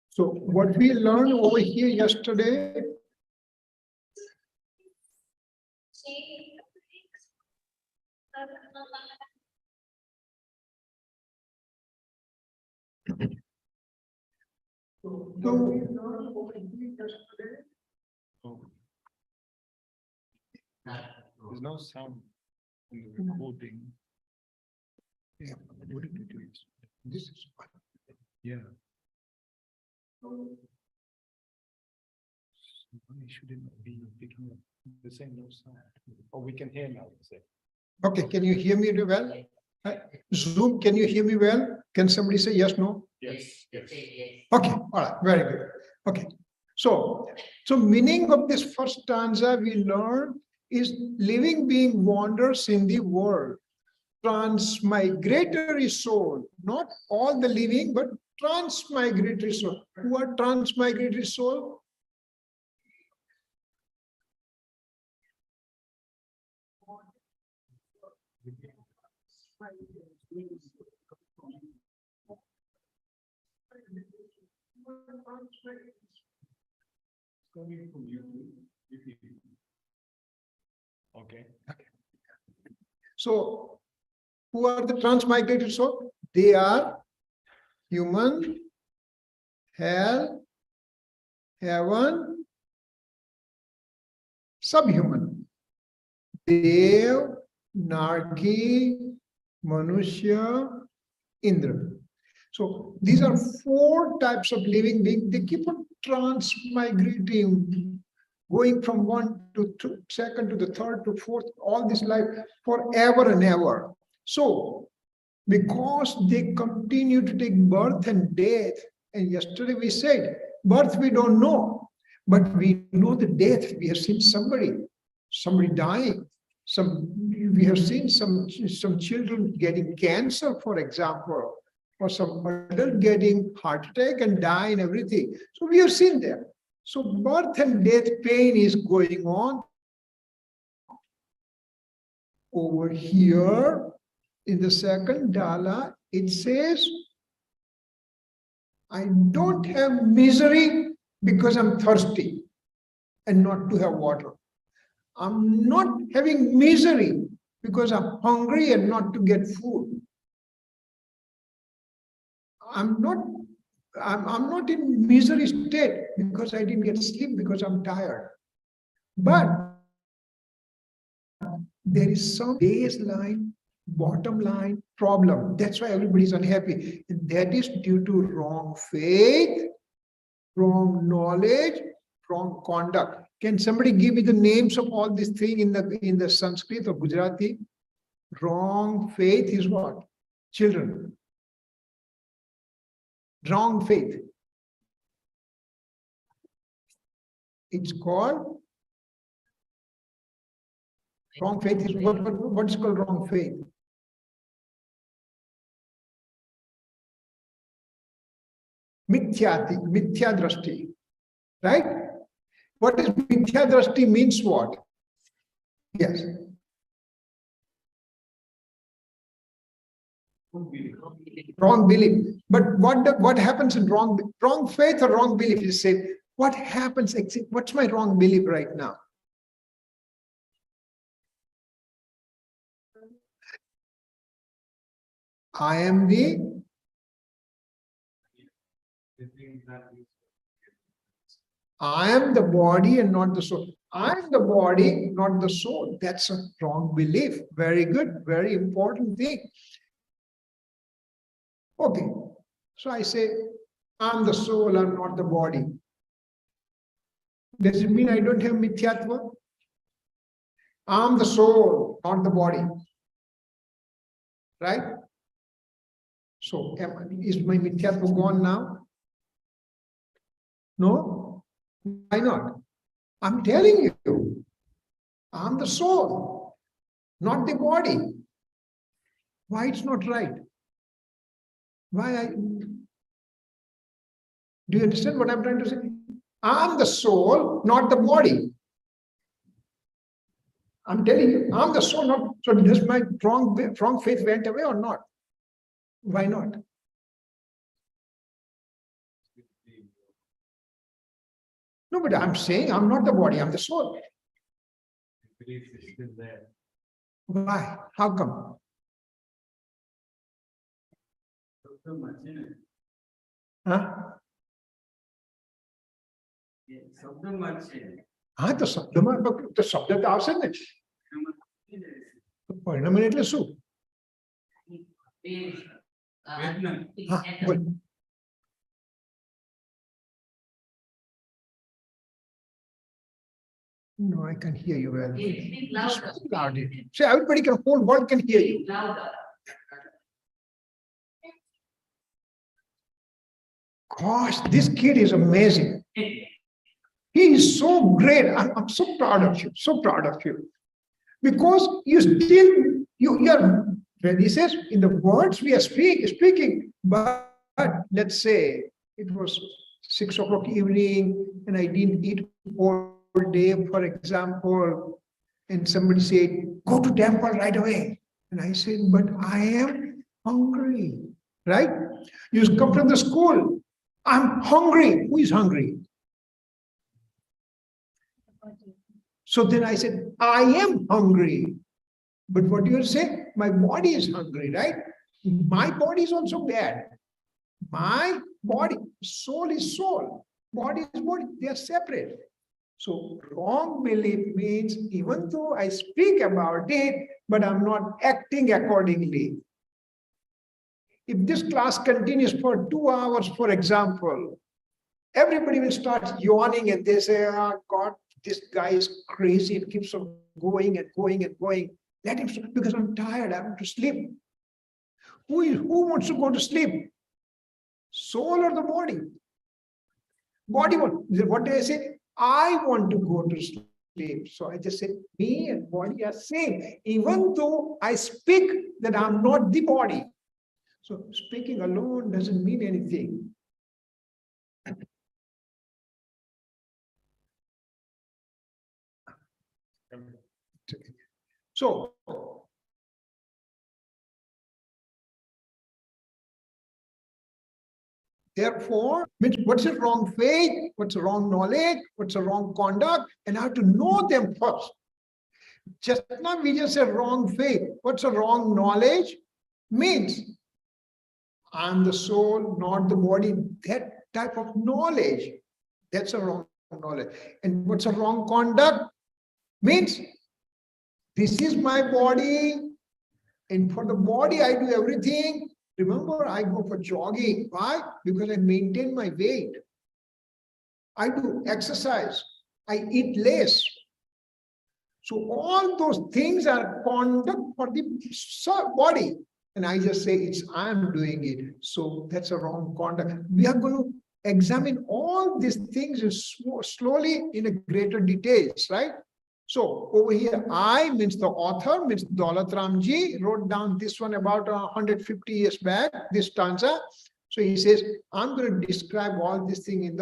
So what we learned over here yesterday, There's no sound in the recording. Yeah, what did we do? this is what. Yeah. Why shouldn't it be picking up the same no sound? Oh, we can hear now. Okay, can you hear me well? Zoom, can you hear me well? Can somebody say yes, no? Yes. Okay, all right, very good. Okay, so meaning of this first stanza we learned is living being wanders in the world. Transmigratory soul, not all the living, but transmigratory soul. Who are transmigratory soul? Coming from YouTube. Okay. So who are the transmigratory soul? They are human, hell, heaven, subhuman. Dev, Narki, Manushya, Indra. So these are 4 types of living beings. They keep on transmigrating, going from one to second to the third to fourth, all this life forever and ever. So because they continue to take birth and death, and yesterday we said, birth we don't know, but we know the death. We have seen somebody dying. We have seen some children getting cancer, for example, or some adult getting heart attack and die and everything. So we have seen that. So birth and death pain is going on. Over here in the second dala, it says, I don't have misery because I'm thirsty and not to have water. I'm not having misery because I'm hungry and not to get food. I'm not in misery state because I didn't get sleep because I'm tired. But there is some baseline, bottom line problem. That's why everybody's unhappy. And that is due to wrong faith, wrong knowledge, wrong conduct. Can somebody give me the names of all these things in the Sanskrit or Gujarati? Wrong faith is what? Children. Wrong faith. It's called wrong faith. Is what is called wrong faith? Mithya drashti, right? What is mithya drashti means what? Yes. Wrong belief. But what happens in wrong faith or wrong belief? You say, what happens? What's my wrong belief right now? I am the body and not the soul. I am the body, not the soul. That's a wrong belief. Very good, very important thing. Okay, So I say, I'm the soul, I'm not the body. Does it mean I don't have mithyatva? I'm the soul, not the body. Right? So is my mithyatva gone now? No? Why not? I'm telling you, I'm the soul, not the body. Why it's not right? Do you understand what I'm trying to say? I'm the soul, not the body. I'm telling you, I'm the soul, not. So does my wrong faith went away or not? Why not? No, but I'm saying I'm not the body, I'm the soul. Belief is still there. Why? How come? Huh? હા તો શબ્દમાં તો શબ્દ તો આવશે ને પરિણામ એટલે શું? હા બોલ. No, I can hear you well. Speak louder. Speak louder. So everybody can, whole world can hear you. Louder. Gosh, this kid is amazing. He is so great. I'm so proud of you. So proud of you. Because you still, you are, when he says, in the words we are speaking, but let's say it was 6 o'clock evening and I didn't eat all day, for example, and somebody said, go to temple right away. And I said, but I am hungry, right? You come from the school. I'm hungry. Who is hungry? So then I said, I am hungry. But what do you say? My body is hungry, right? My body is also bad. My body, soul is soul. Body is body. They are separate. So wrong belief means even though I speak about it, but I'm not acting accordingly. If this class continues for 2 hours, for example, everybody will start yawning and they say, oh God, this guy is crazy. It keeps on going and going and going. Let him stop because I'm tired. I want to sleep. Who wants to go to sleep? Soul or the body? Body, what do I say? I want to go to sleep. So I just say, me and body are same. Even though I speak that I'm not the body. So speaking alone doesn't mean anything. So, therefore, what's a wrong faith? What's a wrong knowledge? What's a wrong conduct? And I have to know them first. Just not we just say wrong faith. What's a wrong knowledge? Means I'm the soul, not the body. That type of knowledge. That's a wrong knowledge. And what's a wrong conduct? Means this is my body, and for the body I do everything. Remember, I go for jogging. Why? Because I maintain my weight. I do exercise. I eat less. So all those things are conduct for the body. And I just say I'm doing it. So that's a wrong conduct. We are going to examine all these things slowly in a greater details, right? So over here, I means the author, means Daulat Ramji wrote down this one about 150 years back, this stanza. So he says, I'm going to describe all this thing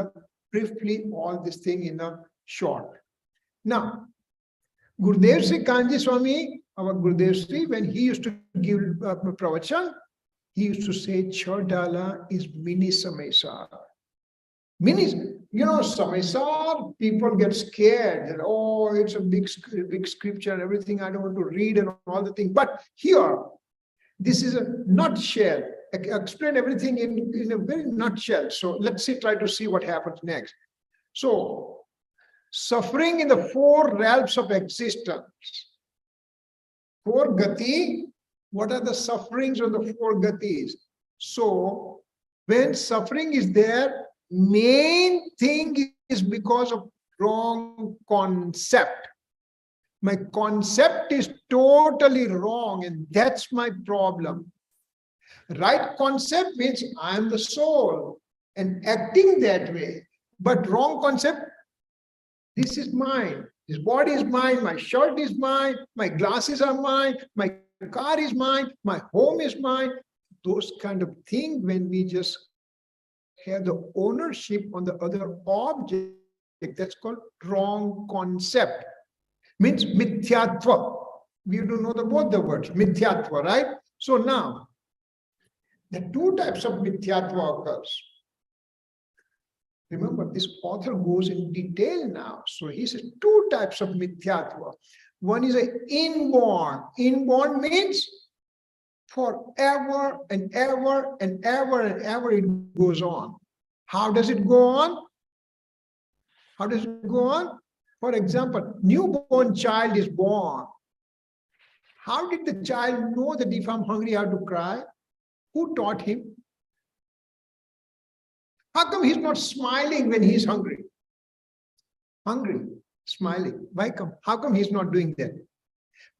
briefly, all this thing in the short. Now, Gurudev Sri Kanji Swami, our Gurudev Sri, when he used to give pravachan, he used to say, Chadala is mini Samaisar. Mini, Samaisar, people get scared that, oh, it's a big scripture and everything, I don't want to read and all the things. But here, this is a nutshell. Explain everything in a very nutshell. So let's try to see what happens next. So, suffering in the 4 realms of existence. 4 gati, what are the sufferings of the 4 gatis? So, When suffering is there, main thing is because of wrong concept. My concept is totally wrong, and that's my problem. Right concept means I am the soul and acting that way. But wrong concept, this is mine. This body is mine. My shirt is mine. My glasses are mine. My car is mine. My home is mine. Those kind of things, when we just have the ownership on the other object, that's called wrong concept. Means mithyatva. We do know both the words, mithyatva, right? So now, the two types of mithyatva occurs. Remember, this author goes in detail now. So he says two types of mithyatva. One is an inborn. Inborn means forever and ever and ever and ever it goes on. How does it go on? How does it go on? For example, newborn child is born. How did the child know that if I'm hungry, I have to cry? Who taught him? How come he's not smiling when he's hungry? Hungry, smiling. Why come? How come he's not doing that?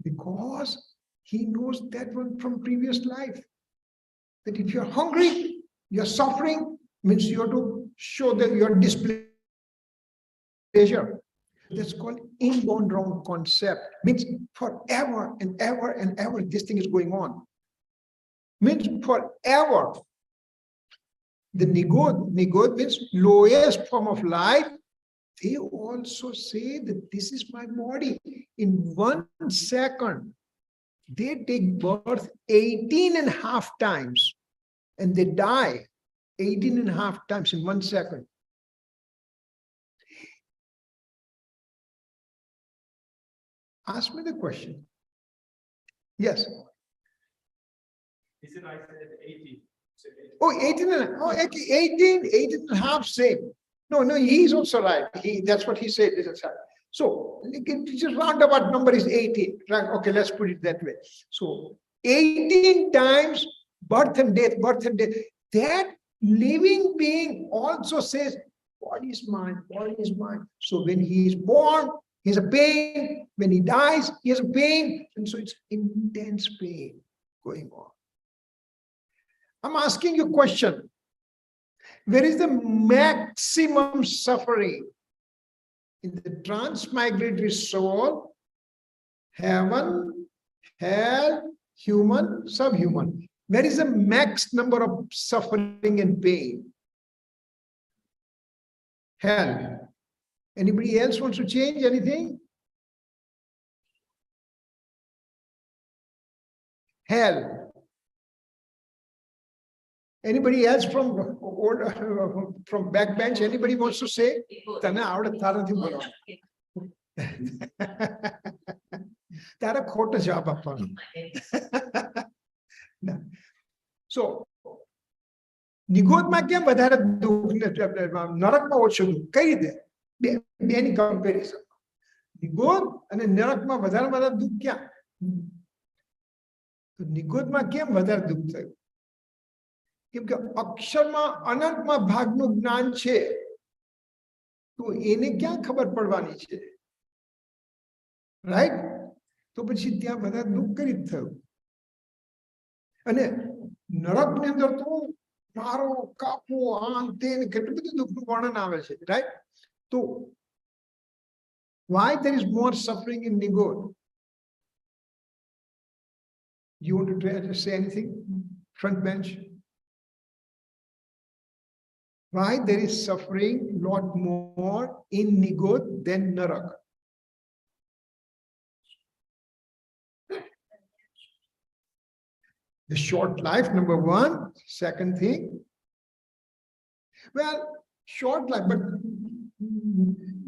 Because he knows that one from previous life. That if you're hungry, you're suffering, means you have to show that you're displeasure. That's called inborn wrong concept. Means forever and ever and ever this thing is going on. Means forever. The nigod means lowest form of life. They also say that this is my body. In 1 second, they take birth 18.5 times and they die 18.5 times in 1 second. Ask me the question. Yes. He said, I said 80. Oh, 18 and oh, 18.5 same. No, he's also right. That's what he said. So just roundabout number is 18. Right? Okay, let's put it that way. So 18 times birth and death, birth and death. That living being also says, body is mine, body is mine. So when he is born, he has a pain. When he dies, he has a pain. And so it's intense pain going on. I'm asking you a question. Where is the maximum suffering? In the transmigratory soul, heaven, hell, human, subhuman. Where is the max number of suffering and pain? Hell. Anybody else wants to change anything? Hell. Anybody else from backbench? Anybody wants to say? So, નિગોદમાં કેમ વધારે દુઃખ નરકમાં ઓછું દુઃખ કઈ રીતે બેની comparison નિગોદ અને નરકમાં વધારે દુઃખ ક્યાં તો નિગોદમાં કેમ વધારે દુઃખ થયું કેમ કે અક્ષરમાં અનંતમાં ભાગનું જ્ઞાન છે તો એને ક્યાં ખબર પડવાની છે રાઈટ તો પછી ત્યાં વધારે દુઃખ કઈ રીતે થયું અને નરકની અંદર તો મારો કાપવો આમ તે કેટલું બધું દુઃખનું વર્ણન આવે છે રાઈટ તો why there is more suffering in Nigod? You want to try to say anything? Front bench. Why there is suffering lot more in Nigod than Narak? The short life, number one. Second thing, well, short life, but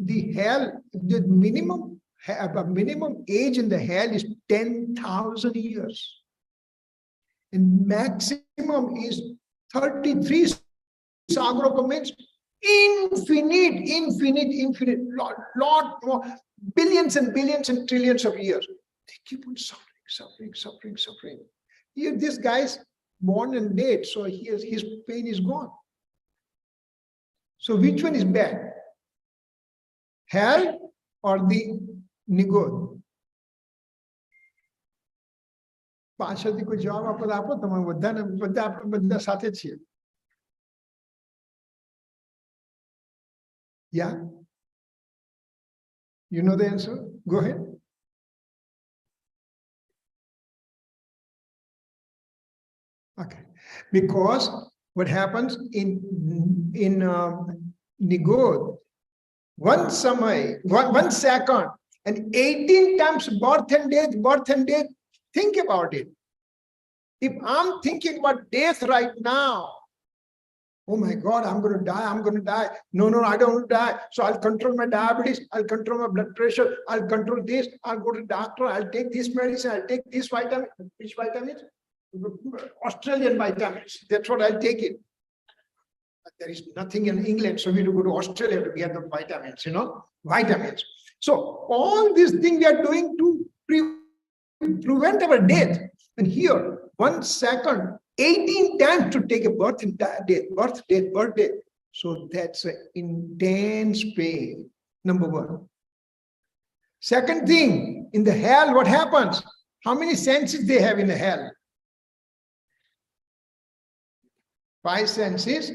the hell, the minimum age in the hell is 10,000 years. And maximum is 33 Sagropa means infinite, lot more, billions and billions and trillions of years. They keep on suffering. Here, these guys, born and dead, so his pain is gone. So which one is bad? Hell or the Nigod? પાછળથી કોઈ જવાબ આપો તમે બધાને બધા સાથે છીએ. Yeah, you know the answer, go ahead. Okay, because what happens in Nigod, one second and 18 times birth and death. Think about it. If I'm thinking about death right now, oh my God, I'm going to die. No, I don't want to die. So I'll control my diabetes. I'll control my blood pressure. I'll control this. I'll go to the doctor. I'll take this medicine. I'll take this vitamin. Which vitamins? Australian vitamins. That's what I'll take it. But there is nothing in England, so we have to go to Australia to get the vitamins, vitamins. So all these things we are doing to prevent our death. And here, 1 second, 18 times to take a birth and death, birth, death. So that's an intense pain, number one. Second thing, in the hell, what happens? How many senses they have in the hell? 5 senses,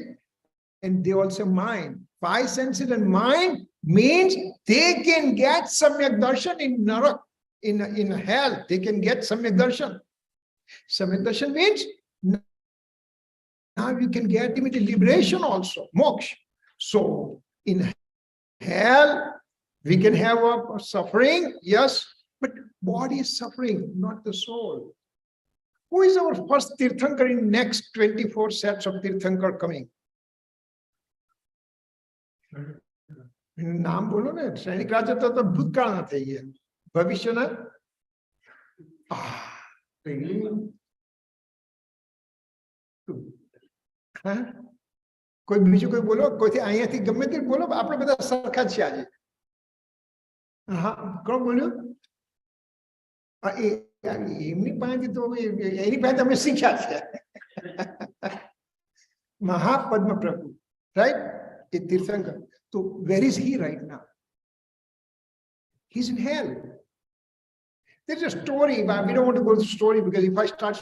and they also mind. 5 senses and mind means they can get Samyak Darshan in Narak. In hell, they can get Samyak Darshan. Samyak Darshan means now you can get immediate liberation also, moksha. So in hell, we can have a suffering, yes, but body is suffering, not the soul. Who is our first Tirthankar in next 24 sets of Tirthankar coming? नाम बोलो ना, सैनिक राजा तो भूतकाल ना थे ये, भविष्य ना. કોઈ બીજું કોઈ બોલો, કોઈથી અહીંયાથી ગમે તે બોલો, આપણે બધા સરખા છીએ આજે. હા, કોણ બોલ્યું? એમની પાસેથી તો એની પાસે અમે શીખ્યા છે. મહાપદ્મ પ્રભુ, right? A tirthankara. So where is he right now? He's in hell. There's a story, but we don't want to go to the story because if I start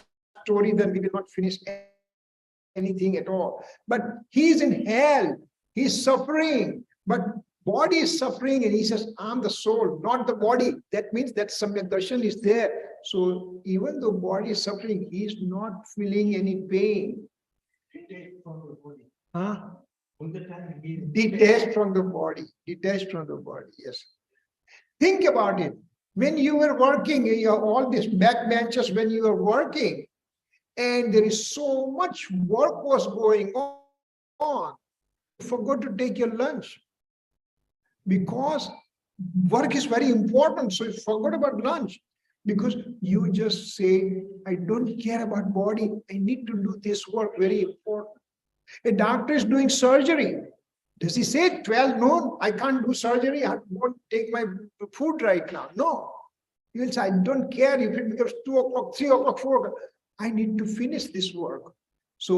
story, then we will not finish anything at all. But he's in hell. He's suffering, but body is suffering, and he says, I'm the soul, not the body. That means that Samyak Darshan is there. So even though body is suffering, he is not feeling any pain. Huh? Detached from the body, yes. Think about it. When you were working, all these backbenchers, when you were working, and there is so much work was going on, you forgot to take your lunch because work is very important. So you forgot about lunch because you just say, I don't care about body. I need to do this work, very important. A doctor is doing surgery. Does he say 12 noon, I can't do surgery, I won't take my food right now? No. He will say, I don't care if it becomes 2 o'clock, 3 o'clock, 4 o'clock. I need to finish this work. So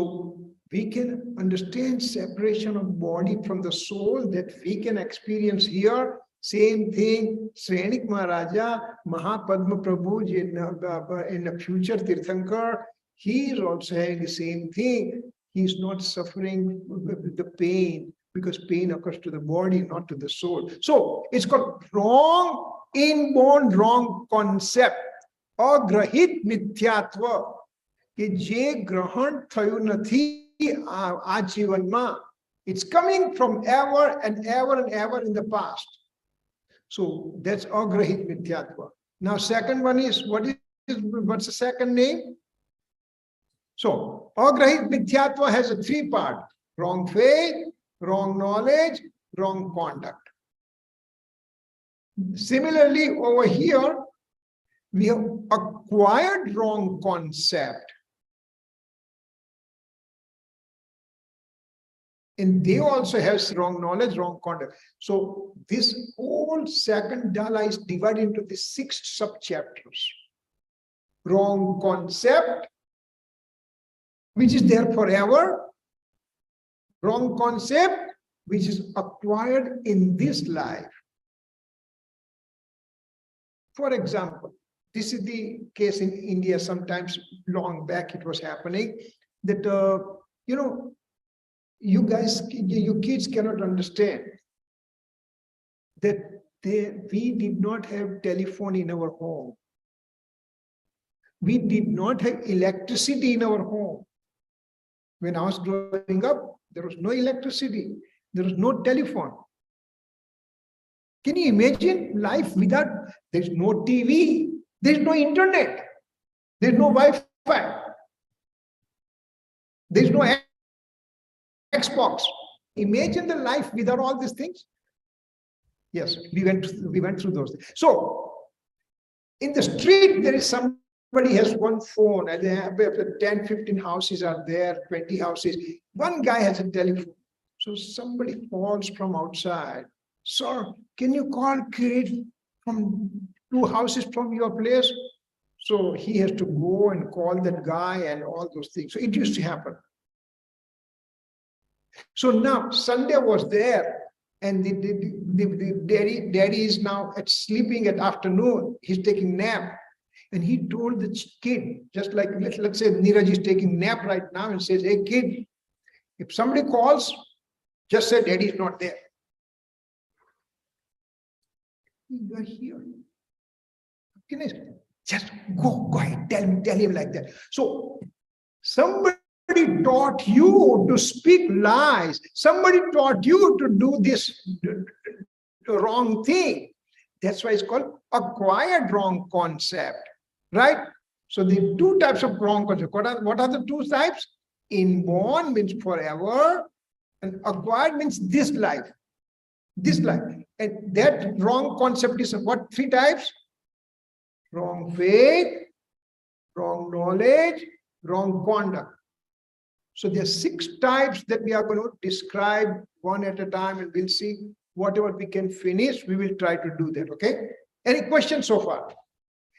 we can understand separation of body from the soul that we can experience here. Same thing, Srenik Maharaja, Mahapadma Prabhu in the future Tirthankar, he is also having the same thing. He is not suffering with the pain because pain occurs to the body, not to the soul. So it's called wrong, inborn wrong concept. Agrahit mithyatva. Ki je grahan thayu nathi aa jivanma. It's coming from ever and ever and ever in the past. So that's agrahit mithyatva. Now second one is, what's the second name? So, agrahit mithyatva has a 3-part: wrong faith, wrong knowledge, wrong conduct. Similarly, over here, we have acquired wrong concept. And they also have wrong knowledge, wrong conduct. So, this whole second dhala is divided into the 6 sub-chapters. Wrong concept, which is there forever. Wrong concept, which is acquired in this life. For example, this is the case in India. Sometimes long back it was happening that, you guys, you kids cannot understand that we did not have telephone in our home. We did not have electricity in our home. When I was growing up, there was no electricity. There was no telephone. Can you imagine life without, there's no TV, there's no internet, there's no Wi-Fi, there's no Xbox. Imagine the life without all these things. Yes, we went through those things. So in the street, there is somebody has one phone, and they have 10, 15 houses are there, 20 houses. One guy has a telephone. So somebody calls from outside. Sir, can you call Kirit from 2 houses from your place? So he has to go and call that guy and all those things. So it used to happen. So now Sunday was there, and the daddy is now sleeping at afternoon. He's taking nap. And he told the kid, just like, let's say Neeraj is taking nap right now and says, hey kid, if somebody calls, just say daddy is not there. You are here. Just go ahead, tell him like that. So somebody taught you to speak lies. Somebody taught you to do this wrong thing. That's why it's called acquired wrong concept, right? So the 2 types of wrong concept. What are the 2 types? Inborn means forever, and acquired means this life. This life. And that wrong concept is what? 3 types? Wrong faith, wrong knowledge, wrong conduct. So there are 6 types that we are going to describe one at a time, and we'll see whatever we can finish, we will try to do that, okay? Any questions so far?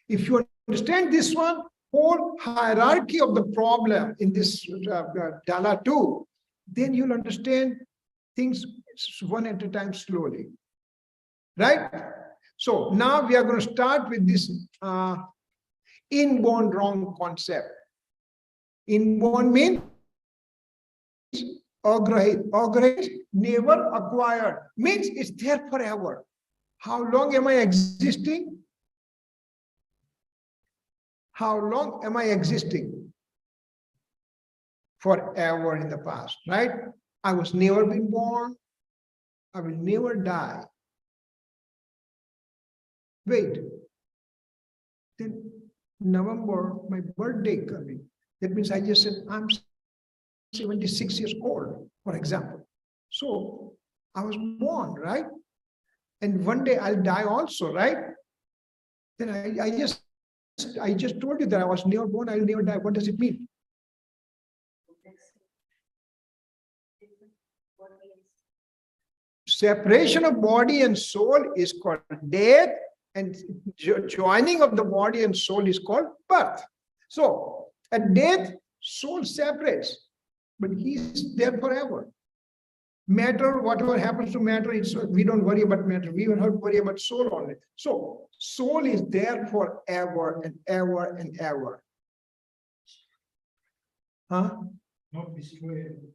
If you understand this one, whole hierarchy of the problem in this Dala 2, then you'll understand things one at a time slowly, right? So now we are going to start with this inborn wrong concept. Inborn means agrahit. Agrahit, never acquired, means it's there forever. How long am I existing? How long am I existing? Forever in the past, right? I was never been born. I will never die. Wait. Then November, my birthday coming. That means I just said, I'm 76 years old, for example. So I was born, right? And one day I'll die also, right? Then I just told you that I was never born, I'll never die. What does it mean? Separation of body and soul is called death, and joining of the body and soul is called birth. So at death, soul separates, but he's there forever. Matter, whatever happens to matter, we don't worry about matter. We will not worry about soul only. So soul is there forever and ever and ever. Huh? Not destroyable.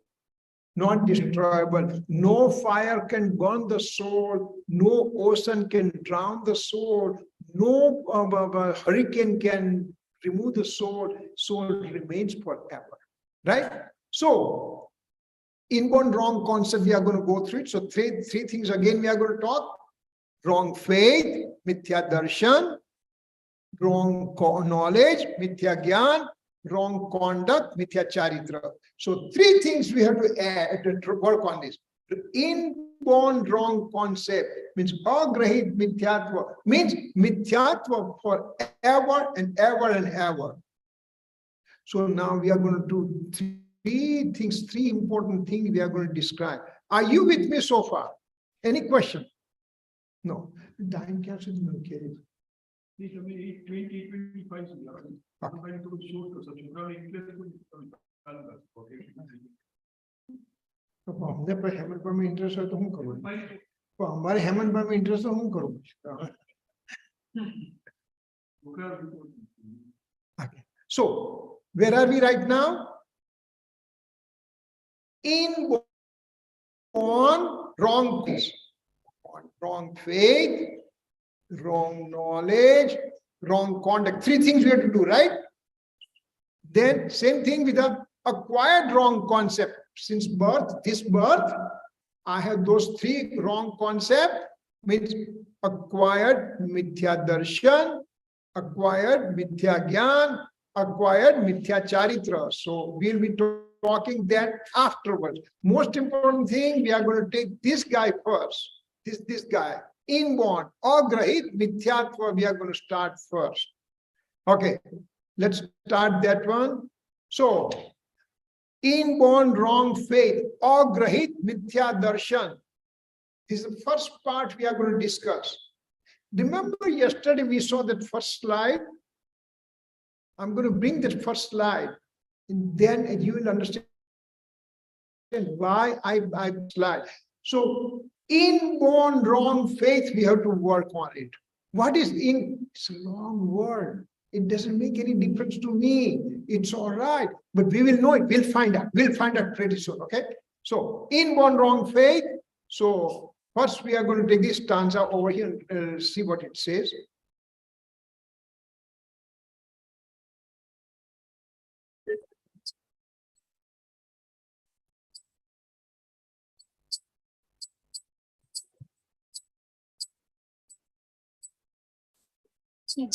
Not destroyable. No fire can burn the soul. No ocean can drown the soul. No hurricane can remove the soul. Soul remains forever. Right? So, inborn wrong concept, we are going to go through it. So, three things again we are going to talk. Wrong faith, mithya darshan. Wrong knowledge, mithya gyan. Wrong conduct, mithya charitra. So 3 things we have to add to work on this. Inborn wrong concept means agrahit mithyatva, means mithyatva forever and ever and ever. So now we are going to do 3 things, 3 important things we are going to describe. Are you with me so far? Any question? No. Time cancel is going to carry. તો અમને પણ હેમંત ભાઈ interest હોય તો હું કરું પણ અમારે હેમંત ભાઈ ઇન્ટરેસ્ટ તો હું કરું Okay. So where are we right now? In on wrong things, on wrong faith, wrong knowledge, wrong conduct. Three things we have to do, right? Then same thing with the acquired wrong concept. Since birth, this birth, I have those three wrong concepts, means acquired mithya darshan, acquired mithya gyan, acquired mithya charitra. So we'll be talking that afterwards. Most important thing, we are going to take this guy first. This guy, inborn, agrahit mithyatva, we are going to start first. Okay, let's start that one. So, inborn wrong faith, agrahit mithya darshan. This is the first part we are going to discuss. Remember yesterday we saw that first slide? I'm going to bring that first slide, and then you will understand why I slide. So, inborn wrong faith, we have to work on it. What is in? It's a long word. It doesn't make any difference to me. It's all right, but we will know it. We'll find out. We'll find out pretty soon. Okay. So, inborn wrong faith. So, first we are going to take this stanza over here and see what it says.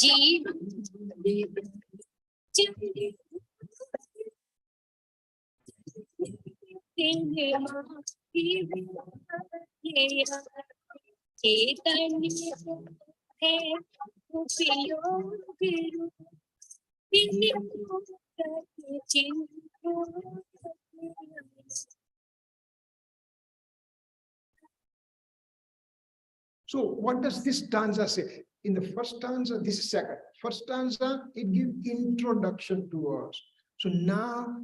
जीव So, what does this stanza say? In the first stanza, this is second. First stanza, it gives introduction to us. So now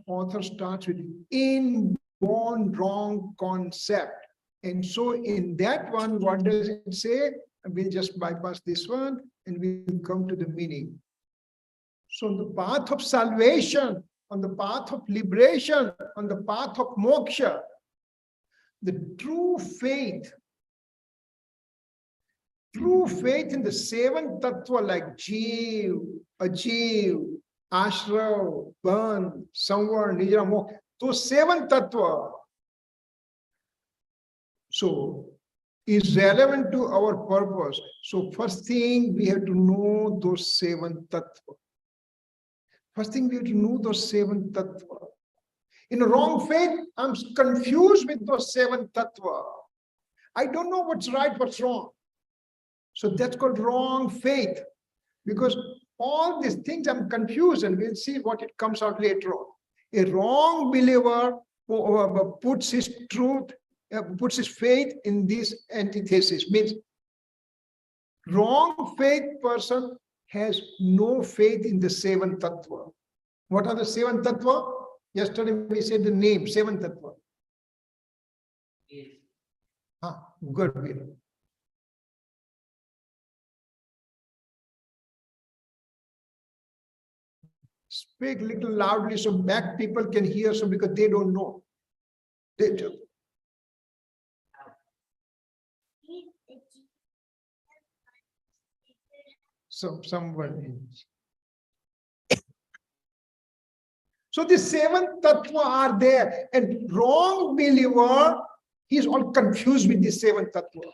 author starts with inborn wrong concept. And so in that one, what does it say? We'll just bypass this one and we'll come to the meaning. So on the path of salvation, on the path of liberation, on the path of moksha, the true faith in the seven tattva like Jeev, Ajeev, Ashrav, Ban, Samvar, Nijra, Moksha, those seven tattva, so is relevant to our purpose. So first thing, we have to know those seven tattva. First thing, we have to know those seven tattva. In a wrong faith, I'm confused with those seven tattva. I don't know what's right, what's wrong. So that's called wrong faith. Because all these things I'm confused, and we'll see what it comes out later on. A wrong believer puts his faith in this antithesis. Means wrong faith person has no faith in the seven tattva. What are the seven tattva? Yesterday we said the name, seven tattva. Good. Speak a little loudly so back people can hear, so because they don't know. They do. So someone. So the seven tattva are there, and wrong believer, he's all confused with the seven tattva.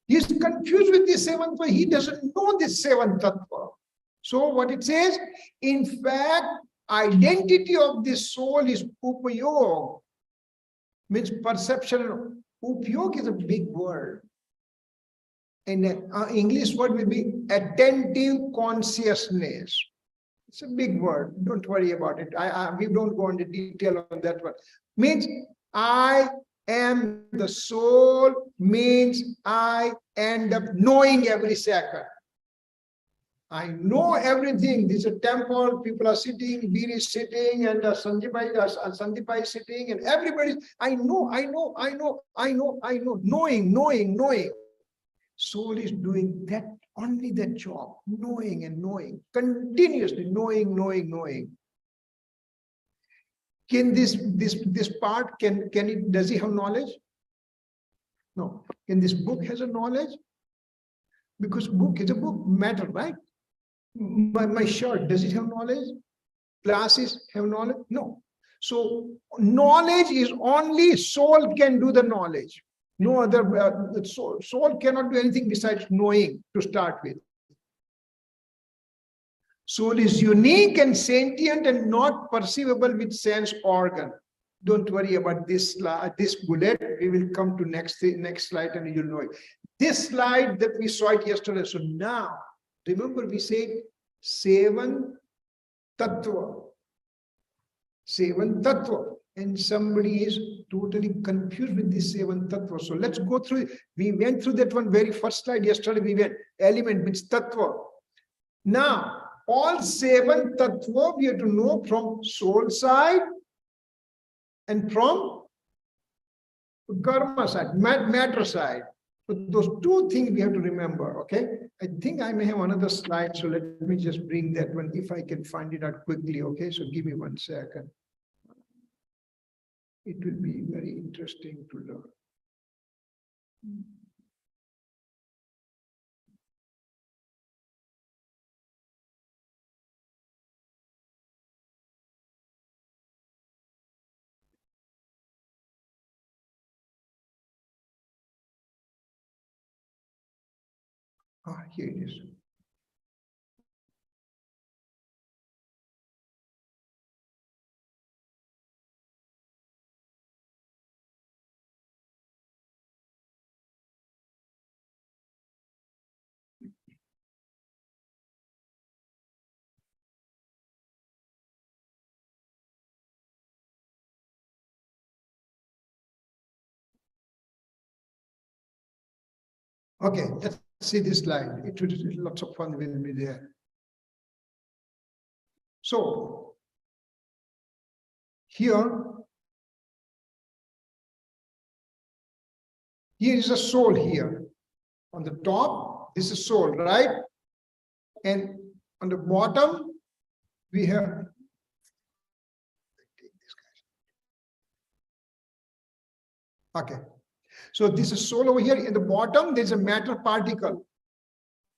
He's confused with the seven tattva. He doesn't know the seven tattva. So what it says, in fact, identity of the soul is upayog, means perception. Upayog is a big word. And English word will be attentive consciousness. It's a big word. Don't worry about it. We don't go into detail on that one. Means I am the soul, means I end up knowing every second. I know everything. This is a temple, people are sitting, Veer is sitting, and Sandeepai is sitting, and everybody, I know. Knowing. Soul is doing that, only that job, knowing and knowing, continuously knowing. Can this part, can it, does he have knowledge? No. Can this book has a knowledge? Because book is a book, matter, right? My shirt, does it have knowledge? Glasses have knowledge? No. So knowledge is only soul can do the knowledge. No other, soul cannot do anything besides knowing to start with. Soul is unique and sentient and not perceivable with sense organ. Don't worry about this bullet. We will come to next slide and you'll know it. This slide that we saw it yesterday. So now, remember we said 7 tattva. 7 tattva. And somebody is totally confused with this 7 tattva. So let's go through it. We went through that one very first slide yesterday. We went element means tattva. Now, all 7 tattva we have to know from soul side and from karma side, matter side. So those 2 things we have to remember, okay? I think I may have another slide, so let me just bring that one if I can find it out quickly, okay? So give me 1 second. It will be very interesting to learn. Here it is. Okay, let's see this slide. It will be lots of fun will be there. So here is a soul here. On the top, this is soul, right? And on the bottom, we have okay. So this is soul over here. In the bottom, there's a matter particle.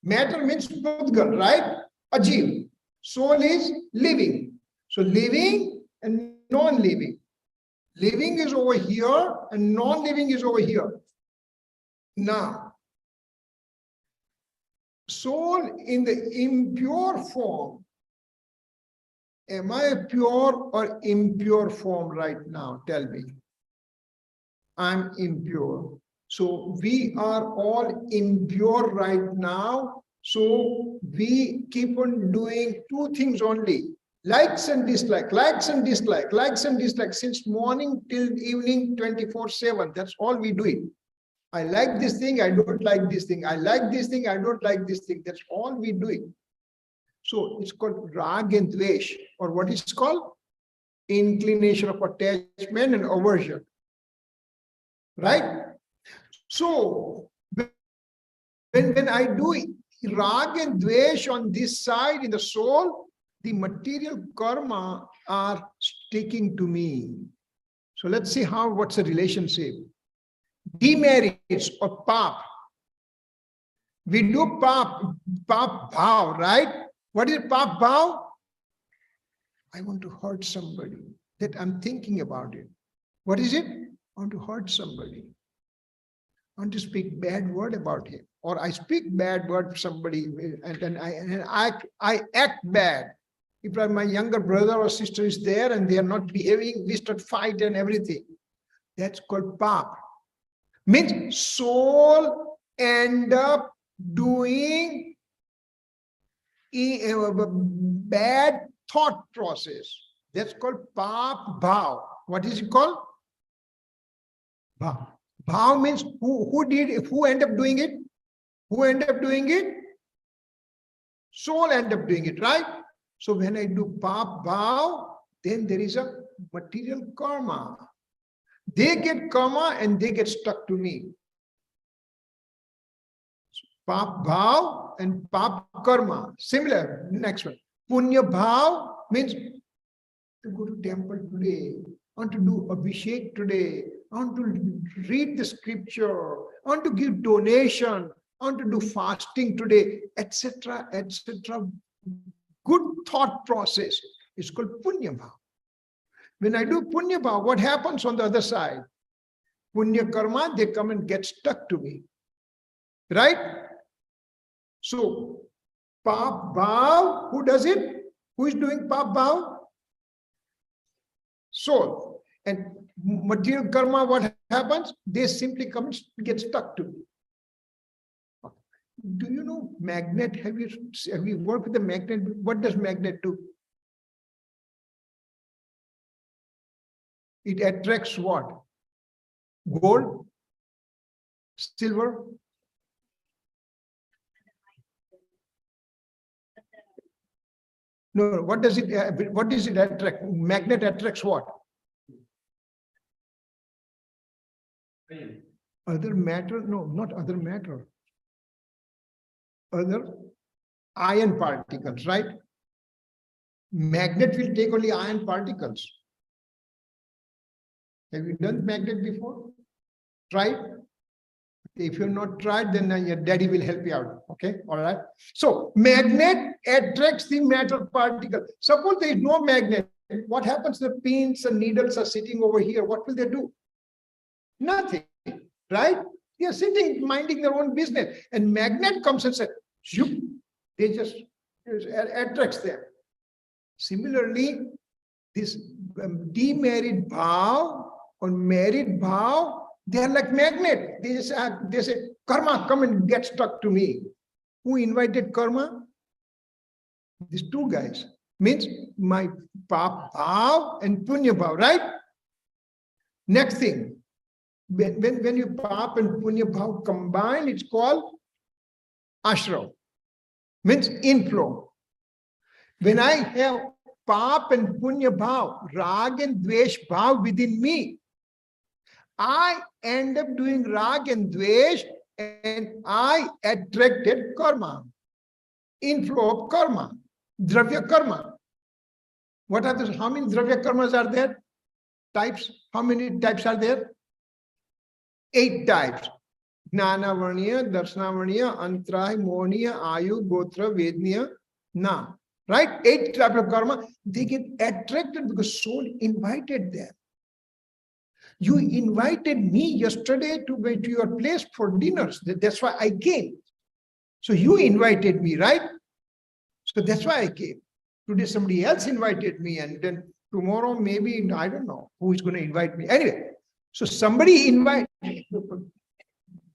Matter means Pudgal, right? Ajiv. Soul is living. So living and non-living. Living is over here and non-living is over here. Now, soul in the impure form. Am I a pure or impure form right now? Tell me. I'm impure. So we are all impure right now. So we keep on doing 2 things only. Likes and dislike, likes and dislike, likes and dislike. Since morning till evening, 24/7. That's all we do it. I like this thing, I don't like this thing. I like this thing, I don't like this thing. That's all we do it. So it's called rag and dvesh, or what is called? Inclination of attachment and aversion. Right? So when I do rag and dvesh on this side in the soul, the material karma are sticking to me. So let's see what's the relationship. Demerits or pap. We do pap bhav, right? What is pap bhav? I want to hurt somebody. That I'm thinking about it. What is it? I want to hurt somebody. I want to speak bad word about him. Or I speak bad word to somebody and then I act bad. If my younger brother or sister is there and they are not behaving, we start fight and everything. That's called pap. Means soul end up doing a bad thought process. That's called pap bhav. What is it called? Bhav. Bhav means who end up doing it? Who end up doing it? soul end up doing it, right? So when I do pap bhav, then there is a material karma. They get karma and they get stuck to me. Pap bhav and pap karma. Similar, next one. Punya bhav means to go to temple today, I want to do abhishek today, I want to read the scripture, I want to give donation, I want to do fasting today, etc., etc. Good thought process is called punya bhav. When I do punya bhav, what happens on the other side? Punya karma, they come and get stuck to me. Right? So, pap bhav, who does it? Who is doing pap bhav? Soul. And material karma, what happens? They simply come and get stuck to me. Do you know magnet? Have you worked with the magnet? What does magnet do? It attracts what? Gold? Silver? No, what does it attract? Magnet attracts what? Other matter? No, not other matter. Other iron particles, right? Magnet will take only iron particles. Have you done magnet before? Tried? If you've not tried, then your daddy will help you out. Okay, all right. So magnet attracts the metal particle. Suppose there is no magnet. What happens? The pins and needles are sitting over here. What will they do? Nothing, right? They are sitting, minding their own business. And magnet comes and says, shoop, they just attracts them. Similarly, this demarried bhav or married bhav, they are like magnet. They say, karma, come and get stuck to me. Who invited karma? These two guys. Means my pap bhav and punya bhav, right? Next thing, when you pap and punya bhav combine, it's called ashrav. Means inflow. When I have pap and punya bhav, rag and dvesh bhav within me, I end up doing rag and dvesh and I attracted karma. Inflow of karma. Dravya karma. What are those? How many dravya karmas are there? Types. How many types are there? 8 types. Gnana varniya, darshana varniya, antrahi, mohniya, ayu, gotra, vedniya, na. Right? 8 types of karma. They get attracted because soul invited them. You invited me yesterday to go to your place for dinners. That's why I came. So you invited me, right? So that's why I came. Today somebody else invited me, and then tomorrow maybe, I don't know who is going to invite me. Anyway, so somebody invited,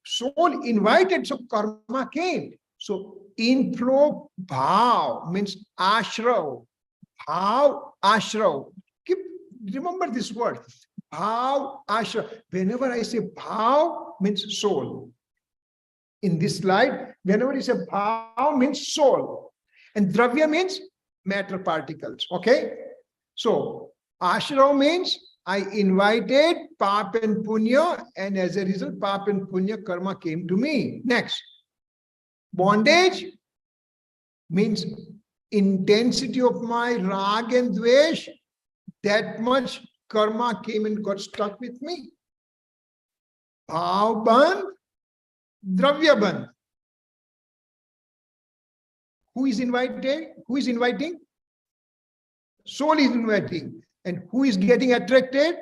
soul invited, so karma came. So inflow bhav means ashrav. Bhav ashrav. Remember this word. Bhav ashrav. Whenever I say bhav means soul. In this slide, whenever you say bhav means soul. And dravya means matter particles. Okay? So ashrav means I invited pap and punya, and as a result, pap and punya karma came to me. Next. Bondage means intensity of my rag and dvesh, that much karma came and got stuck with me. Bhav bandh, dravya bandh. Who is invited? Who is inviting? Soul is inviting. And who is getting attracted?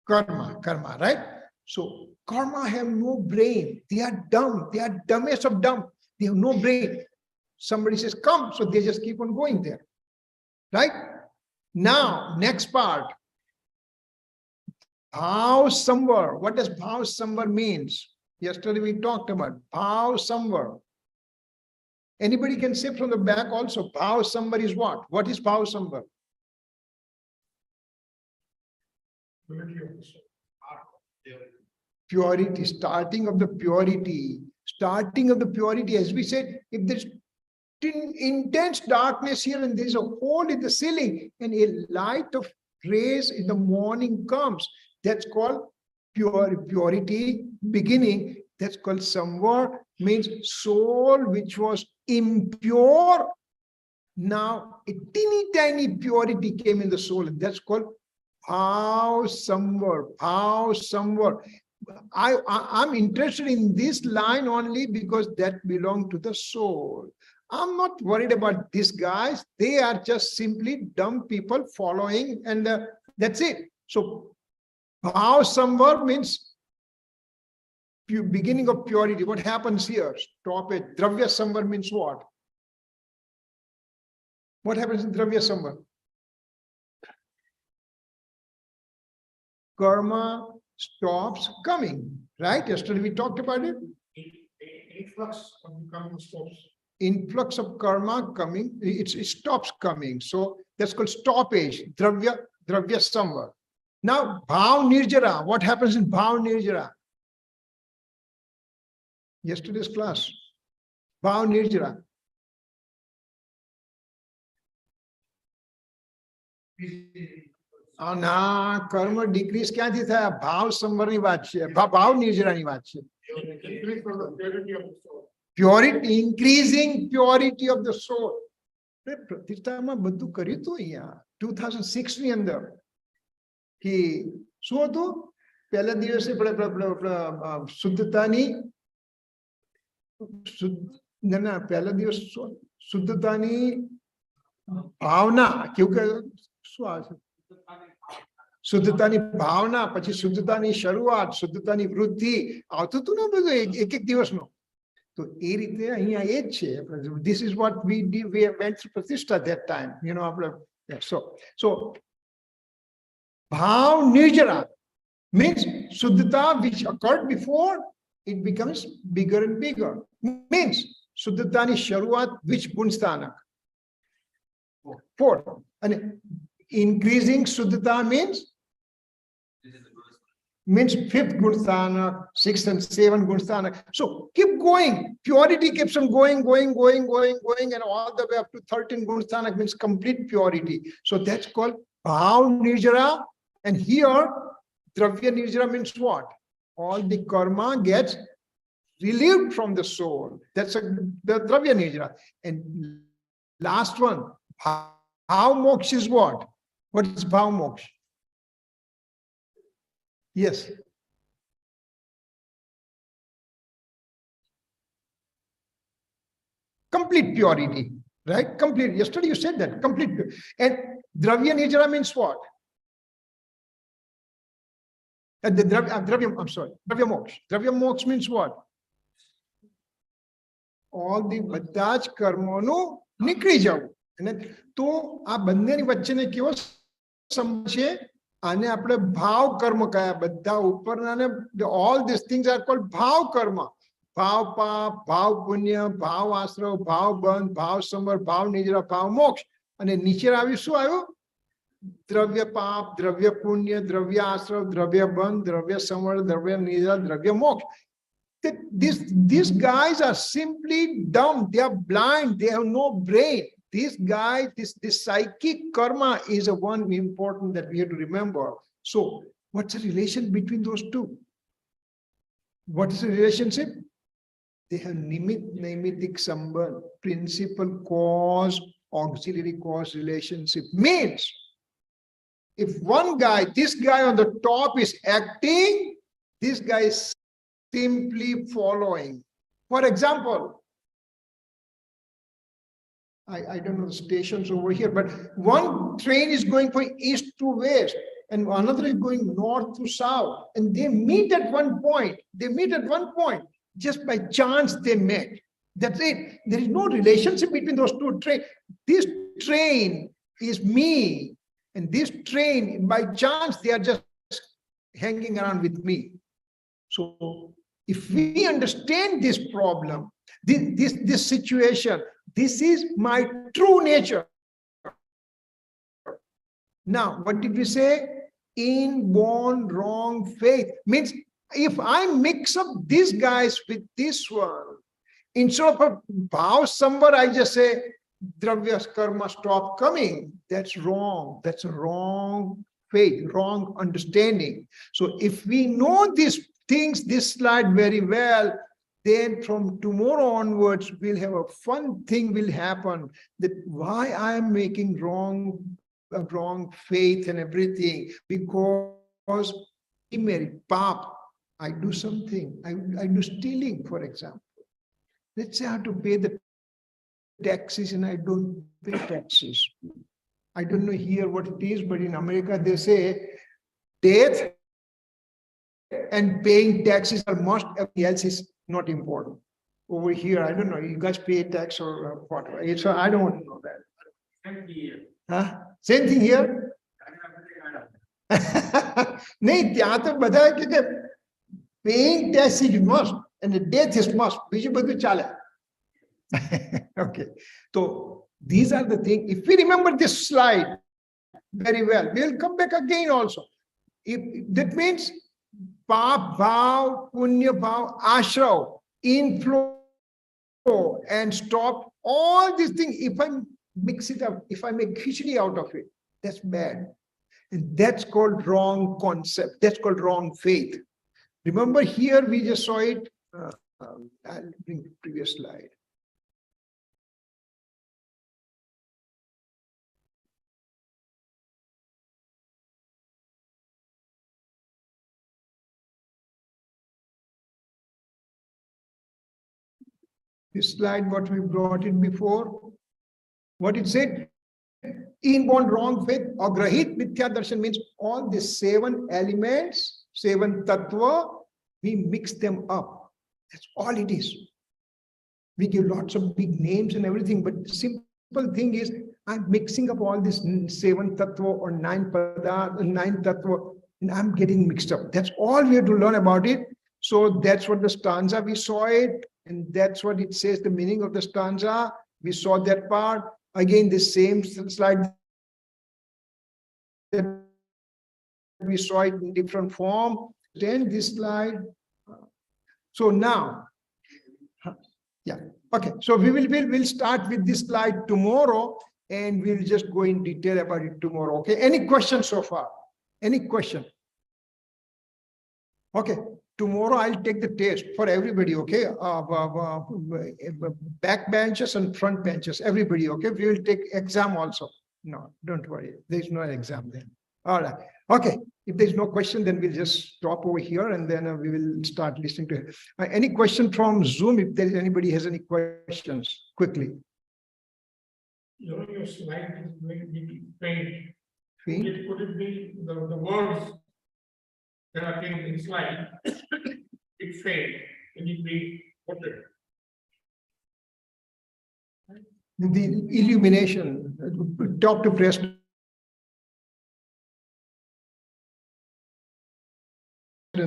Karma, right? So karma have no brain. They are dumb. They are dumbest of dumb. They have no brain. Somebody says, come. So they just keep on going there. Right? Now, next part. Bhav samvar. What does bhav samvar means? Yesterday we talked about bhav samvar. Anybody can say from the back also, bhav samvar is what? What is bhav samvar? Purity, starting of the purity. Starting of the purity, as we said, if there's intense darkness here, and there's a hole in the ceiling, and a light of rays in the morning comes. That's called purity, beginning. That's called samvar, means soul which was impure. Now a teeny tiny purity came in the soul, and that's called bhav samvar. Bhav samvar. I'm interested in this line only because that belongs to the soul. I'm not worried about these guys. They are just simply dumb people following, and that's it. So bhav samvar means beginning of purity. What happens here? Stop it. Dravya samvar means what? What happens in dravya samvar? Karma stops coming, right? Yesterday we talked about it. Influx of karma stops. Influx of karma coming, it stops coming. So that's called stoppage, dravya samvar. Now, bhav nirjara, what happens in bhav nirjara? Yesterday's class, bhav nirjara. ના કર્મ decrease ક્યાંથી થાય? ભાવ સંવરની વાત છે, ભાવ નિર્જરાની વાત છે. Purity, increasing purity of the soul. પ્રતિષ્ઠામાં બધું કર્યું હતું અહીંયા 2006 ની અંદર કે શું હતું? પહેલા દિવસે શુદ્ધતાની પહેલા દિવસ શુદ્ધતાની ભાવના કેવું કે શું આવે છે? શુદ્ધતાની ભાવના, પછી શુદ્ધતાની શરૂઆત, શુદ્ધતાની વૃદ્ધિ આવતું હતું ને બધું એક એક દિવસનો. તો એ રીતે અહીંયા એ જ છે. This is what we did. We went through Pratishtha that time. You know, આપણે so bhav nirjara means Shuddhata which occurred before, it becomes bigger and bigger. Means Shuddhatani Sharuat, which Gunsthanak? 4. And increasing Shuddhata means 5th Gunsthanak, 6th and 7th Gunsthanak. So keep going. Purity keeps on going, and all the way up to 13 Gunsthanak means complete purity. So that's called Bhav Nirjara. And here, Dravya Nirjara means what? All the karma gets relieved from the soul. That's the Dravya Nirjara. And last one, Bhav Moksha is what? What is Bhav Moksha? Yes. Complete purity, right? Complete. Yesterday you said that. Complete. And Dravya Nirjara means what? I'm sorry. Dravya Moksha. Dravya Moksha means what? All the badaj karmonu nikri jav. તો આ બંનેની વચ્ચેને કેવો સંબંધ છે? આને આપણે ભાવ કર્મ કયા? બધા ઉપરના ને all these things are called ભાવ કર્મ. ભાવ પાપ, ભાવ પુણ્ય, ભાવ આશ્રવ, ભાવ બંધ, ભાવ સમર, ભાવ નિજરા, ભાવ મોક્ષ. અને નીચે આવ્યું શું આવ્યું? દ્રવ્ય પાપ, દ્રવ્ય પુણ્ય, દ્રવ્ય આશ્રવ, દ્રવ્ય બંધ, દ્રવ્ય સમર, દ્રવ્ય નિજરા, દ્રવ્ય મોક્ષ. These guys are simply dumb. They are blind. They have no brain. This guy, this psychic karma is a one important that we have to remember. So, what's the relation between those two? What is the relationship? They have nimitic sambandh, principal cause, auxiliary cause relationship. Means, if one guy, this guy on the top is acting, this guy is simply following. For example, I don't know the stations over here, but one train is going from east to west and another is going north to south, and they meet at one point. Just by chance they met. That's it. There is no relationship between those two trains. This train is me, and this train, by chance, they are just hanging around with me. So if we understand this problem, this situation, this is my true nature. Now, what did we say? Inborn wrong faith means if I mix up these guys with this one, Instead of a bhav samvar, I just say dravya karma stop coming. That's wrong. That's a wrong faith, wrong understanding. So if we know these things, this slide very well, then from tomorrow onwards, we'll have a fun thing will happen, that why I am making wrong faith and everything, because email, pap, I do something, I do stealing, for example. Let's say I have to pay the taxes and I don't pay taxes. I don't know here what it is, but in America they say death and paying taxes are must, everything else is not important. Over here, I don't know, you guys pay tax or what, right? So I don't know that. Huh? Same thing here? नहीं ત્યાં તો બધા કે paying tax is must and the death is must. બીજું બધું ચાલે. Okay, so these are the things. If we remember this slide very well, we'll come back again also. If that means pap bhav, punya bhav, ashrav, inflow and stop all these things. If I mix it up, if I make khichdi out of it, that's bad. And that's called wrong concept. That's called wrong faith. Remember here, we just saw it. I'll bring the previous slide. This slide, what we brought it before, what it said, inborn wrong faith, agrahit mithya darshan means all the 7 elements, 7 tattva, we mix them up. That's all it is. We give lots of big names and everything, but the simple thing is, I'm mixing up all this 7 tattva or 9 pada, 9 tattva, and I'm getting mixed up. That's all we have to learn about it. So that's what the stanza, we saw it, and that's what it says, the meaning of the stanza. We saw that part. Again, the same slide that we saw it in different form. Then this slide. So now, yeah, okay. So we'll start with this slide tomorrow, and we'll just go in detail about it tomorrow. Okay. Any questions so far? Any question? Okay. Tomorrow I'll take the test for everybody, okay? Back benches and front benches, everybody, okay? We will take exam also. No, don't worry. There's no exam then. All right. Okay. If there's no question, then we'll just stop over here and then we will start listening to it. Any question from Zoom? If there is anybody has any questions, quickly. Your slide is going to be faint. Faint? Could it be the words that are in slide? It failed. Can it be put it? The illumination, talk to President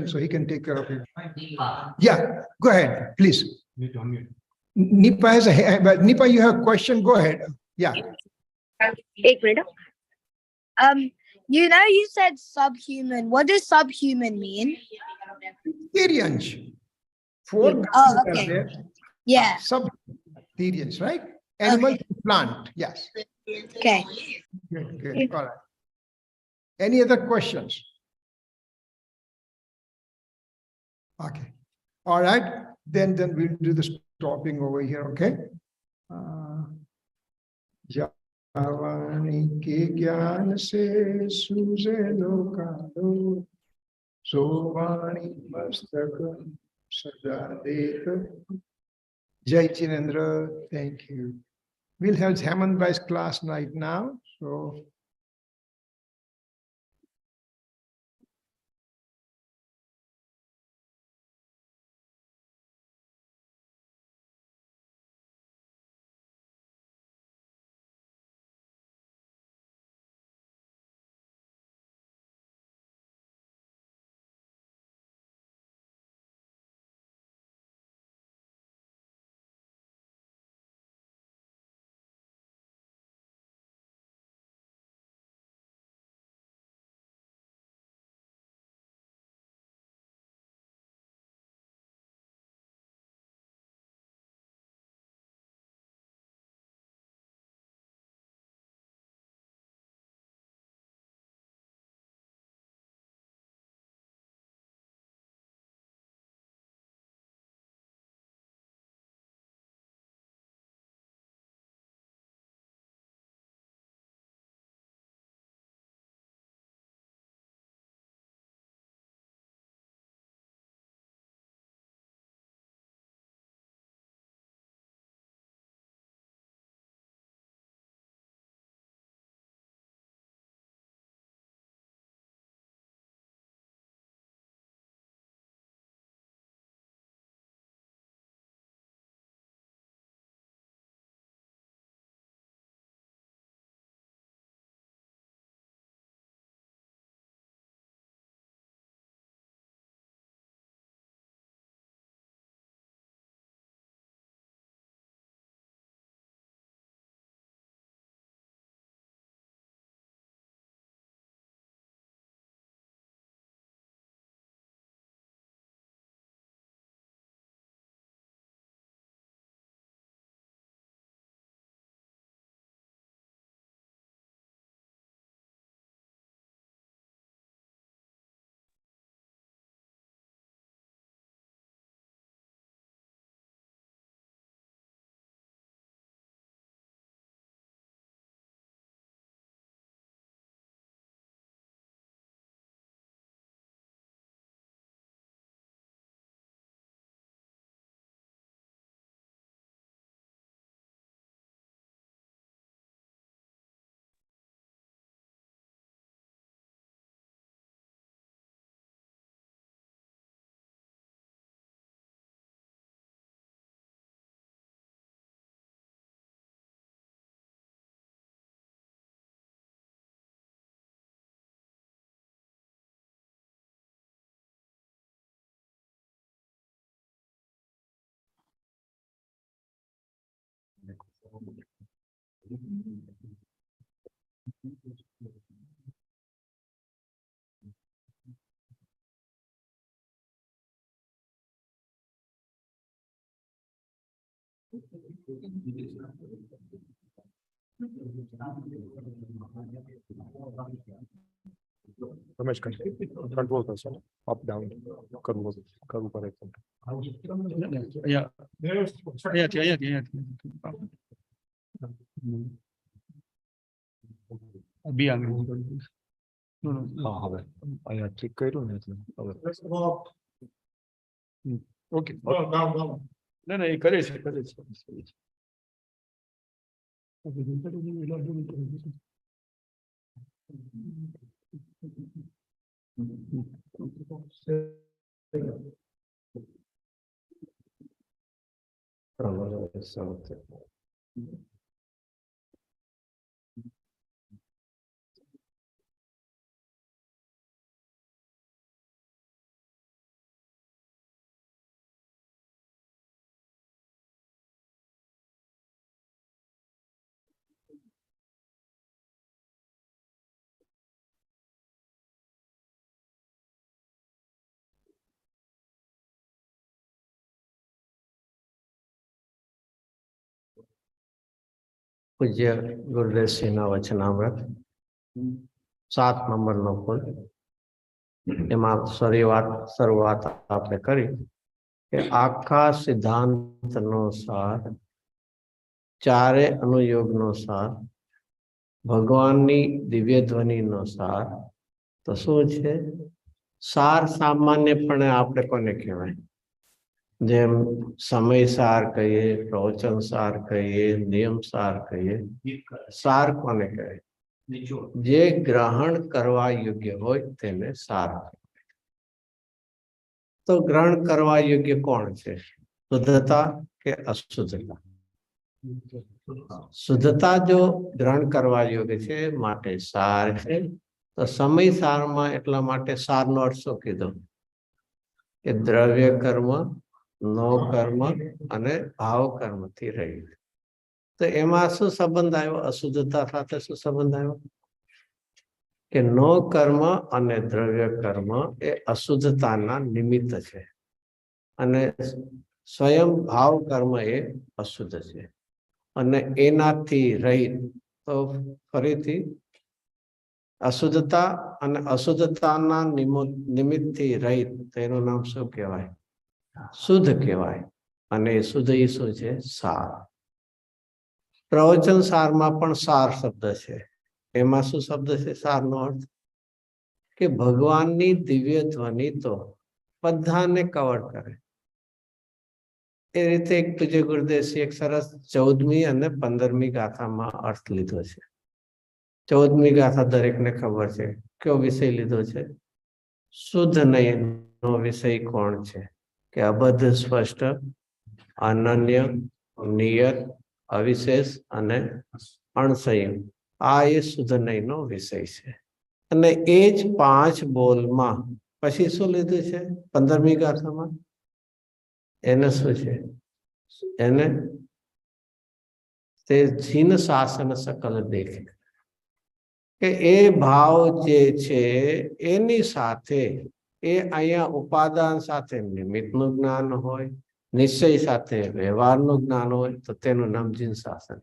so he can take care of it. Yeah, go ahead, please. Nipa has a, but Nipa, you have a question, go ahead. Yeah. एक minute. You know, you said subhuman. What does subhuman mean? Therians. 4 Oh, okay. Yeah. Sub-therians, right? Animal, Okay. plant, yes. Okay. Good, all right. Any other questions? Okay, all right. Then we'll do the stopping over here, okay? Javani ke gyan se suze lokalo, sovani mastak sada dekh. Jai Chinendra, thank you. We'll have Hemant Bhai's class right now, so Ramesh control કરશો up down કરવું કરવું પડે બી આંગળી હા હવે અહીંયા ઠીક કર્યું ને એટલે હવે Let's go up. Okay Go down, down. ના ના એ કરે છે કરે છે પૂજ્ય ગુરુદેવશ્રીના વચનામૃત 7 નંબરનો પુલ એમાં શરૂઆત આપણે કરી કે આખા સિદ્ધાંતનો સાર ચારે અનુયોગનો સાર ભગવાનની દિવ્ય ધ્વનિનો સાર તો શું છે સાર સામાન્યપણે આપણે કોને કહેવાય જેમ સમય સાર કહીએ પ્રવચન સાર કહીએ નિયમ સાર કહીએ સાર કોને કહેવાય જે ગ્રહણ કરવા યોગ્ય હોય તેને સાર તો ગ્રહણ કરવા યોગ્ય કોણ છે શુદ્ધતા કે અશુદ્ધતા શુદ્ધતા જો ગ્રહણ કરવા યોગ્ય છે માટે સાર છે તો સમય સારમાં એટલા માટે સારનો અર્થ શું કીધો કે દ્રવ્ય કર્મ નો કર્મ અને ભાવ કર્મ થી રહ્યું તો એમાં શું સંબંધ આવ્યો અશુદ્ધતા સાથે શું સંબંધ આવ્યો કે નો કર્મ અને દ્રવ્ય કર્મ એ અશુદ્ધતાના નિમિત્ત છે અને સ્વયં ભાવ કર્મ એ અશુદ્ધ છે અને એનાથી રહિત તો ફરીથી અશુદ્ધતા અને અશુદ્ધતાના નિમિત્તથી રહિત તેનું નામ શું કહેવાય શુદ્ધ કહેવાય અને શુદ્ધ એ શું છે સાર પ્રવચન સારમાં પણ સાર શબ્દ છે એમાં શું શબ્દ છે સારનો અર્થ કે ભગવાનની દિવ્ય ધ્વનિ તો બધાને કવર કરે એ રીતે એક પૂજ્ય ગુરુદેવશ્રી એક સરસ 14મી અને 15મી ગાથામાં અર્થ લીધો છે 14મી ગાથા દરેકને ખબર છે કયો વિષય લીધો છે શુદ્ધ નયનનો વિષય કોણ છે કે અબદ્ધ સ્પષ્ટ અનન્ય નિયત અવિશેષ અને અણસંયમ આ એ શુદ્ધ નયનનો વિષય છે અને એ જ 5 બોલમાં પછી શું લીધું છે 15મી ગાથામાં એને શું છે એને તે જીન શાસન સકલ દેખે કે એ ભાવ જે છે એની સાથે એ અહીંયા ઉપાદાન સાથે નિમિત્તનું જ્ઞાન હોય નિશ્ચય સાથે વ્યવહારનું જ્ઞાન હોય તો તેનું નામ જીન શાસન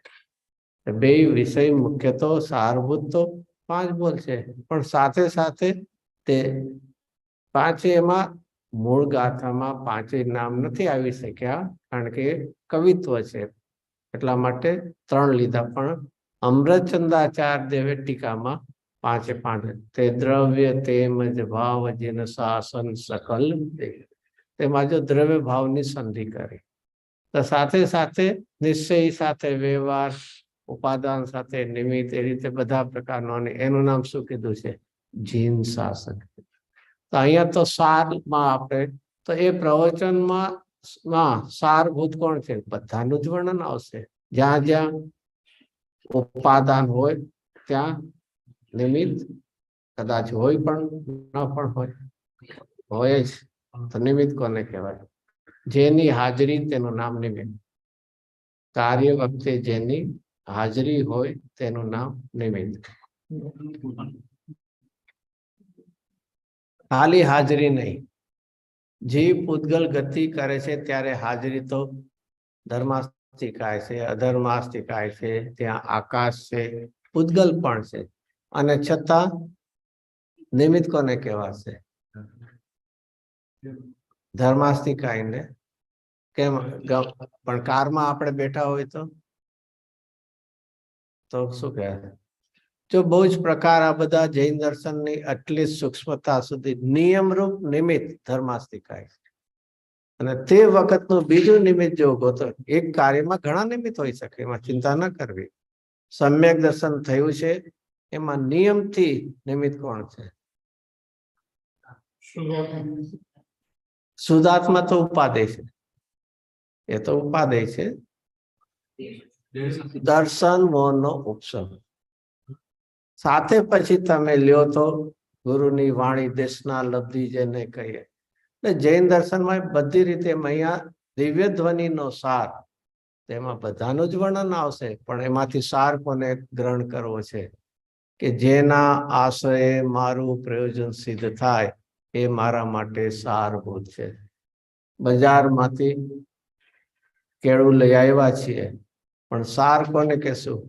બે વિષય મુખ્ય તો સારભૂત તો 5 બોલ છે પણ સાથે સાથે તે પાંચે એમાં મૂળ ગાથામાં 5 નામ નથી આવી શક્યા કારણ કે કવિત્વ છે એટલા માટે 3 લીધા પણ અમૃતચંદાચાર્ય દેવે ટીકામાં 5 તે દ્રવ્ય તેમજ ભાવ જીન શાસન સકલ તેમાં જો દ્રવ્ય ભાવની સંધિ કરી તો સાથે સાથે નિશ્ચય સાથે વ્યવહાર ઉપાદાન સાથે નિમિત્ત એ રીતે બધા પ્રકારનો અને એનું નામ શું કીધું છે જીન શાસન તો અહીંયા તો સારમાં આપણે તો એ પ્રવચનમાં સારભૂત કોણ છે બધાનું જ વર્ણન આવશે જ્યાં જ્યાં ઉપાદાન હોય ત્યાં નિમિત્ત કદાચ હોય પણ ન પણ હોય જ તો નિમિત્ત કોને કહેવાય જેની હાજરી તેનું નામ નિમિત્ત કાર્ય વખતે જેની હાજરી હોય તેનું નામ નિમિત્ત. ખાલી હાજરી નહીં, જીવ પૂતગલ ગતિ કરે છે ત્યારે હાજરી તો ધર્માસ્થી કાય છે, અધર્માસ્થી કાય છે, ત્યાં આકાશ છે, પૂતગલ પણ છે, અને છતાં નિમિત્ત કોને કહેવાશે? ધર્માસ્થી કાય ને. કેમ? પણ કારમાં આપણે બેઠા હોય તો શું કહેવાય? જો બહુ જ પ્રકાર આ બધા જૈન દર્શનની આટલી સૂક્ષ્મતા સુધી નિયમરૂપ નિમિત્ત ધર્માસ્થી કાય છે. અને તે વખતનું બીજું નિમિત્ત જો ગોતો, એક કાર્યમાં ઘણા નિમિત્ત હોઈ શકે, એમાં ચિંતા ન કરવી. સમ્યક દર્શન થયું છે એમાં નિયમથી નિમિત્ત કોણ છે? શુદ્ધાત્મા તો ઉપાદેય છે, એ તો ઉપાદેય છે. દર્શન મોહનો ઉપસમ સાથે પછી તમે લ્યો તો ગુરુની વાણી દેશના લબ્ધિ જેને કહીએ. એટલે જૈન દર્શનમાં બધી રીતે અહીંયા દિવ્ય ધ્વનિનો સાર, તેમાં બધાનું જ વર્ણન આવશે, પણ એમાંથી સાર કોને ગ્રહણ કરવો છે? કે જેના આશ્રયે મારું પ્રયોજન સિદ્ધ થાય એ મારા માટે સારભૂત છે. બજારમાંથી કેળું લઈ આવ્યા છીએ, પણ સાર કોને કહેશું?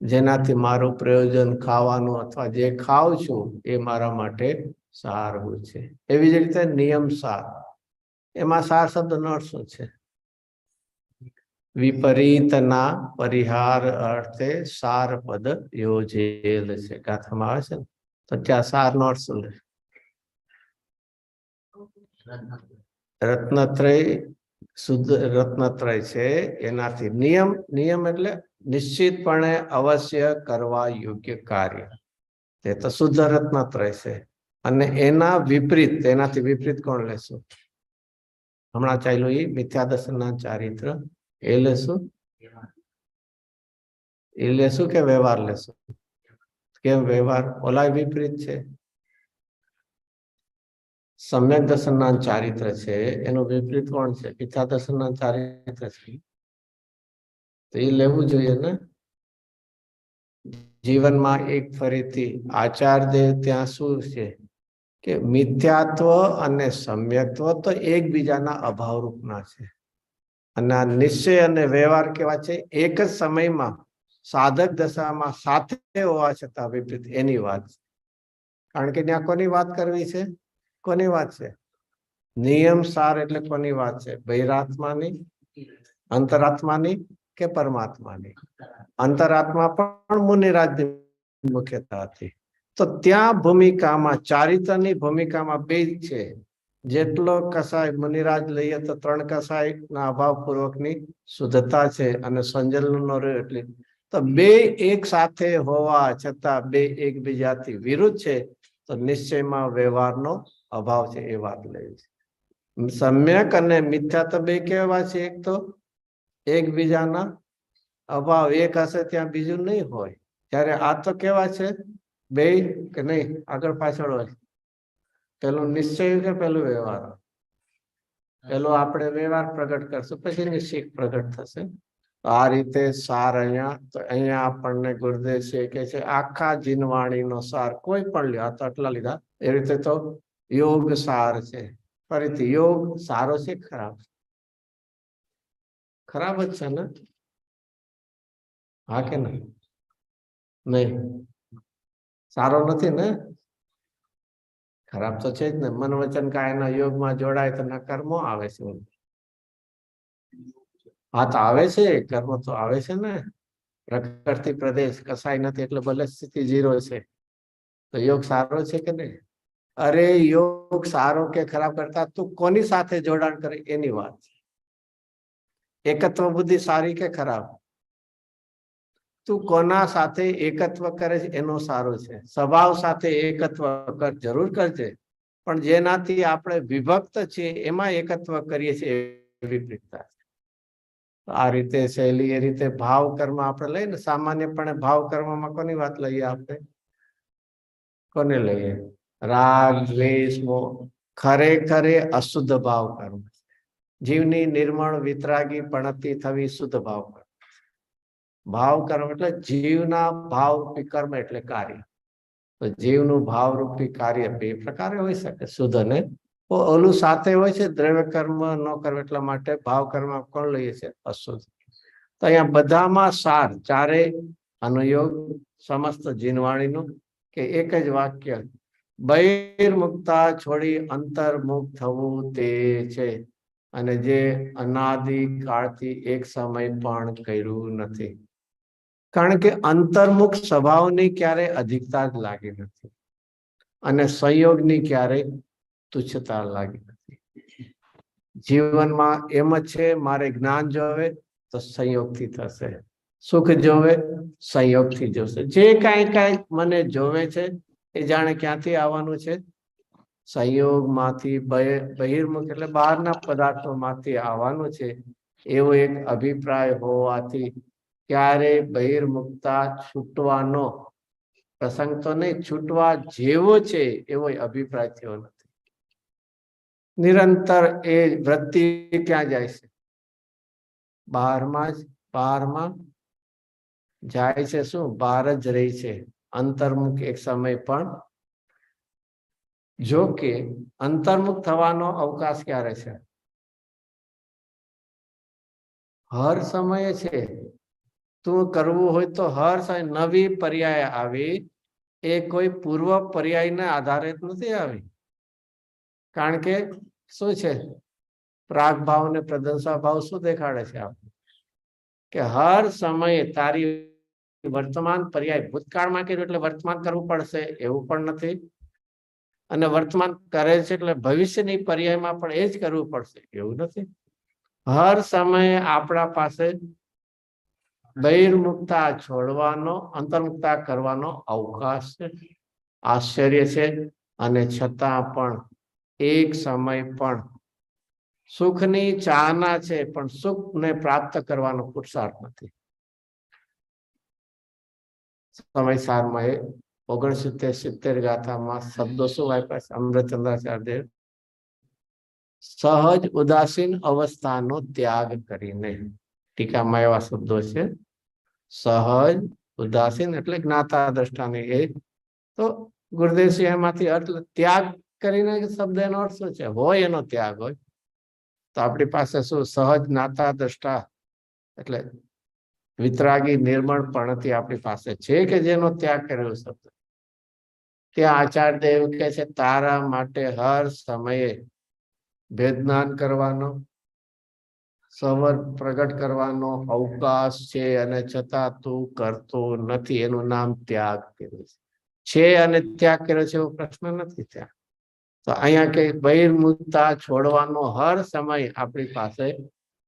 જેનાથી મારું પ્રયોજન ખાવાનું અથવા જે ખાઉં છું એ મારા માટે સારભૂત છે. એવી જ રીતે નિયમ સાર, એમાં સાર શબ્દનો અર્થ શું છે? વિપરીતના પરિહાર અર્થે સાર પદ યોજેલ છે. ગાથામાં આવે છે ને, તો ત્યાં સારનો અર્થ શું લે? રત્નત્રય, શુદ્ધ રત્નત્રય છે, એનાથી નિયમ. નિયમ એટલે નિશ્ચિતપણે અવશ્ય કરવા યોગ્ય કાર્ય, તે તો શુદ્ધ રત્નત્રય છે. અને એના વિપરીત, એનાથી વિપરીત કોણ લેશું? હમણાં ચાલ્યું એ મિથ્યા દર્શનના ચારિત્ર, એ લેશું? એ લેશું કે વ્યવહાર લેશું? કેમ વ્યવહાર? ઓલા વિપરીત છે. સમ્યક દર્શનના ચારિત્ર છે, એનું વિપરીત કોણ છે? મિથ્યા દર્શનના ચારિત્ર છે, તો એ લેવું જોઈએ ને. જીવનમાં એક ફરીથી આચાર્ય ત્યાં શું છે કે મિથ્યાત્વ અને સમ્યક્ત્વ તો એકબીજાના અભાવરૂપના છે. અને આ નિશ્ચય અને વ્યવહાર કેવા છે? એક જ સમયમાં સાધક દશામાં સાથે હોવા છતાં વિપરીત, એની વાત છે. કારણ કે ત્યાં કોની વાત કરવી છે? કોની વાત છે? નિયમ સાર એટલે કોની વાત છે? બહિરાત્માની, અંતરાત્માની કે પરમાત્માની? અંતરાત્મા પણ મુનિરાજની મુખ્યતા હતી. તો ત્યાં ભૂમિકામાં, ચારિત્રની ભૂમિકામાં બે છે. જેટલો કસાય મુનિરાજ લઈએ તો 3 કસાયના અભાવપૂર્વકની શુદ્ધતા છે, અને સંજલનો રહ્યો એટલે. તો બે એક સાથે હોવા છતાં બે એકબીજાથી વિરુદ્ધ છે, તો નિશ્ચયમાં વ્યવહારનો અભાવ છે, એ વાત લઈ છે. સમ્યક અને મિથ્યા તો બે કેવા છે? એક તો એકબીજાના અભાવ, એક હશે ત્યાં બીજું નહીં હોય. ત્યારે આ તો કેવા છે? બે કે નહીં, આગળ પાછળ હોય. પેલું નિશ્ચય કે પેલું વ્યવહાર? પેલું આપણે વ્યવહાર પ્રગટ કરશું, પછી નિશ્ચય પ્રગટ થશે. આ રીતે સાર અહીંયા, તો અહીંયા આપણને ગુરુદેવ છે કે છે આખા જીનવાણીનો સાર કોઈ પણ લે. આ તો આટલા લીધા. એ રીતે તો યોગ સાર છે. ફરીથી યોગ સારો છે ખરાબ? ખરાબ જ છે ને? હા કે નહીં? નહીં, સારો નથી ને? ખરાબ તો છે જ ને. મન વચન કાયના યોગમાં જોડાય તો કર્મો આવે છે. હા તો આવે છે, કર્મ તો આવે છે ને. પ્રકૃતિ પ્રદેશ કસાય નથી એટલે ભલે સ્થિતિ 0 છે, તો યોગ સારો છે કે નહીં? અરે યોગ સારો કે ખરાબ કરતા તું કોની સાથે જોડાણ કરે એની વાત છે. એકત્વ બુદ્ધિ સારી કે ખરાબ? તું કોના સાથે એકત્વ કરે છે એનો સારો છે. સ્વભાવ સાથે એકત્વ કર, જરૂર કરજે, પણ જેનાથી આપણે વિભક્ત છીએ એમાં એકત્વ કરીએ છીએ, વિપરીતતા. આ રીતે શૈલી, એ રીતે ભાવ કર્મ આપણે લઈએ ને. સામાન્યપણે ભાવ કર્મમાં કોની વાત લઈએ આપણે? કોને લઈએ? રાગ, દ્વેષ, મોહ. ખરેખર અશુદ્ધ ભાવ કર્મ. જીવની નિર્મળ વિતરાગી પણતી થવી શુદ્ધ ભાવ કર્મ. ભાવ કર્મ એટલે જીવના ભાવરૂપી કર્મ એટલે કાર્ય. તો જીવનું ભાવરૂપી કાર્ય બે પ્રકારે હોઈ શકે, શુદ્ધ અને ઓલું સાથે હોય છે દ્રવ્ય કર્મ ન કર્મ, એટલા માટે ભાવ કર્મ કોણ લઈએ છે? અશુદ્ધ. તો અહીંયા બધામાં સાર, ચારે અનુયોગ સમસ્ત જીનવાણીનું કે એક જ વાક્ય, બહિર્મુક્તા છોડી અંતર્મુખ થવું તે છે, અને જે અનાદિ કાળથી એક સમય પણ કર્યું નથી. કારણ કે અંતર્મુખ સ્વભાવની ક્યારે અધિકતા જ લાગી નથી, અને સંયોગની ક્યારે તુચ્છતા લાગી નથી. જીવનમાં એમ જ છે, મારે જ્ઞાન જોવે તો સંયોગથી થશે, સુખ જોવે સંયોગથી જોશે. જે કાંઈ મને જોવે છે એ જાણે ક્યાંથી આવવાનું છે? સંયોગમાંથી, બહિર્મુખ એટલે બહારના પદાર્થોમાંથી આવવાનું છે. એવો એક અભિપ્રાય હોવાથી ક્યારે બહિર્મુક્તા છૂટવાનો પ્રસંગ તો નહીં, છૂટવા જેવો છે એવો અભિપ્રાય થયો નથી. નિરંતર એ વૃત્તિ ક્યાં જાય છે? બહારમાં જાય છે. શું? બહાર જ રહી છે, અંતર્મુખ એક સમય પણ. જો કે અંતર્મુખ થવાનો અવકાશ ક્યારે છે? હર સમયે છે. તું કરવું હોય તો હર સમય નવી પર્યાય આવી, એ કોઈ પૂર્વ પર્યાયના આધારે નથી આવી. કારણ કે શું છે? પ્રાગ ભાવ ને પ્રદંસા ભાવ શું દેખાડે છે આપણે? કે હર સમયે તારી વર્તમાન પર્યાય, ભૂતકાળમાં કર્યું એટલે વર્તમાન કરવું પડશે એવું પણ નથી, અને વર્તમાન કરે છે એટલે ભવિષ્યની પર્યાયમાં પણ એ જ કરવું પડશે એવું નથી. હર સમયે આપણા પાસે બહિર્મુક્તા છોડવાનો, અંતર્મુક્તા કરવાનો અવકાશ છે. આશ્ચર્ય છે. અને છતાં પણ એક સમય પણ સુખની ચાહના છે, પણ સુખને પ્રાપ્ત કરવાનો પુરુષાર્થ નથી. સમય સારમાં 69-70 ગાથામાં શબ્દો શું વાપર્યા છે અમૃતચંદ્રાચાર્ય? સહજ ઉદાસીન અવસ્થાનો ત્યાગ કરીને. ટીકામાં એવા શબ્દો છે, સહજ ઉદાસીન એટલે જ્ઞાતા દ્રષ્ટાની. એ તો ગુરુદેવસિંહ એમાંથી અર્થ ત્યાગ કરીને શબ્દ એનો અર્થ શું છે? હોય એનો ત્યાગ હોય. તો આપણી પાસે શું? સહજ જ્ઞાતા દ્રષ્ટા એટલે વિતરાગી નિર્મળ પણથી આપણી પાસે છે કે જેનો ત્યાગ કર્યો શબ્દ. ત્યાં આચાર્ય દેવ કહે છે, તારા માટે હર સમયે ભેદજ્ઞાન કરવાનો, સવર પ્રગટ કરવાનો અવકાશ છે, અને છતાં તું કરતો નથી. એનું નામ ત્યાગ કર્યો છે. અને ત્યાગ કર્યો છે એવો પ્રશ્ન નથી ત્યાં. તો અહીંયા કે બહિર્મુક્તા છોડવાનો હર સમય આપણી પાસે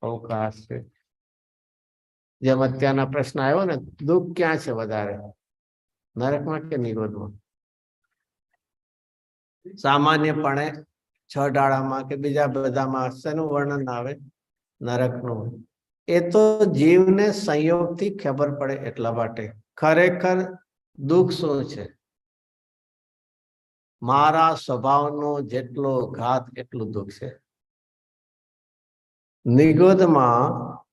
અવકાશ છે. જેમ અત્યારના પ્રશ્ન આવ્યો ને, દુઃખ ક્યાં છે વધારે, નરકમાં કે નિરોધમાં? સામાન્યપણે 6 ડાળામાં કે બીજા બધામાં શેનું વર્ણન આવે? નરકનું. એ તો જીવને સંયોગથી ખબર પડે એટલા માટે. ખરેખર દુઃખ શું છે? મારા સ્વભાવનો જેટલો ઘાત એટલું દુઃખ છે. નિગોદમાં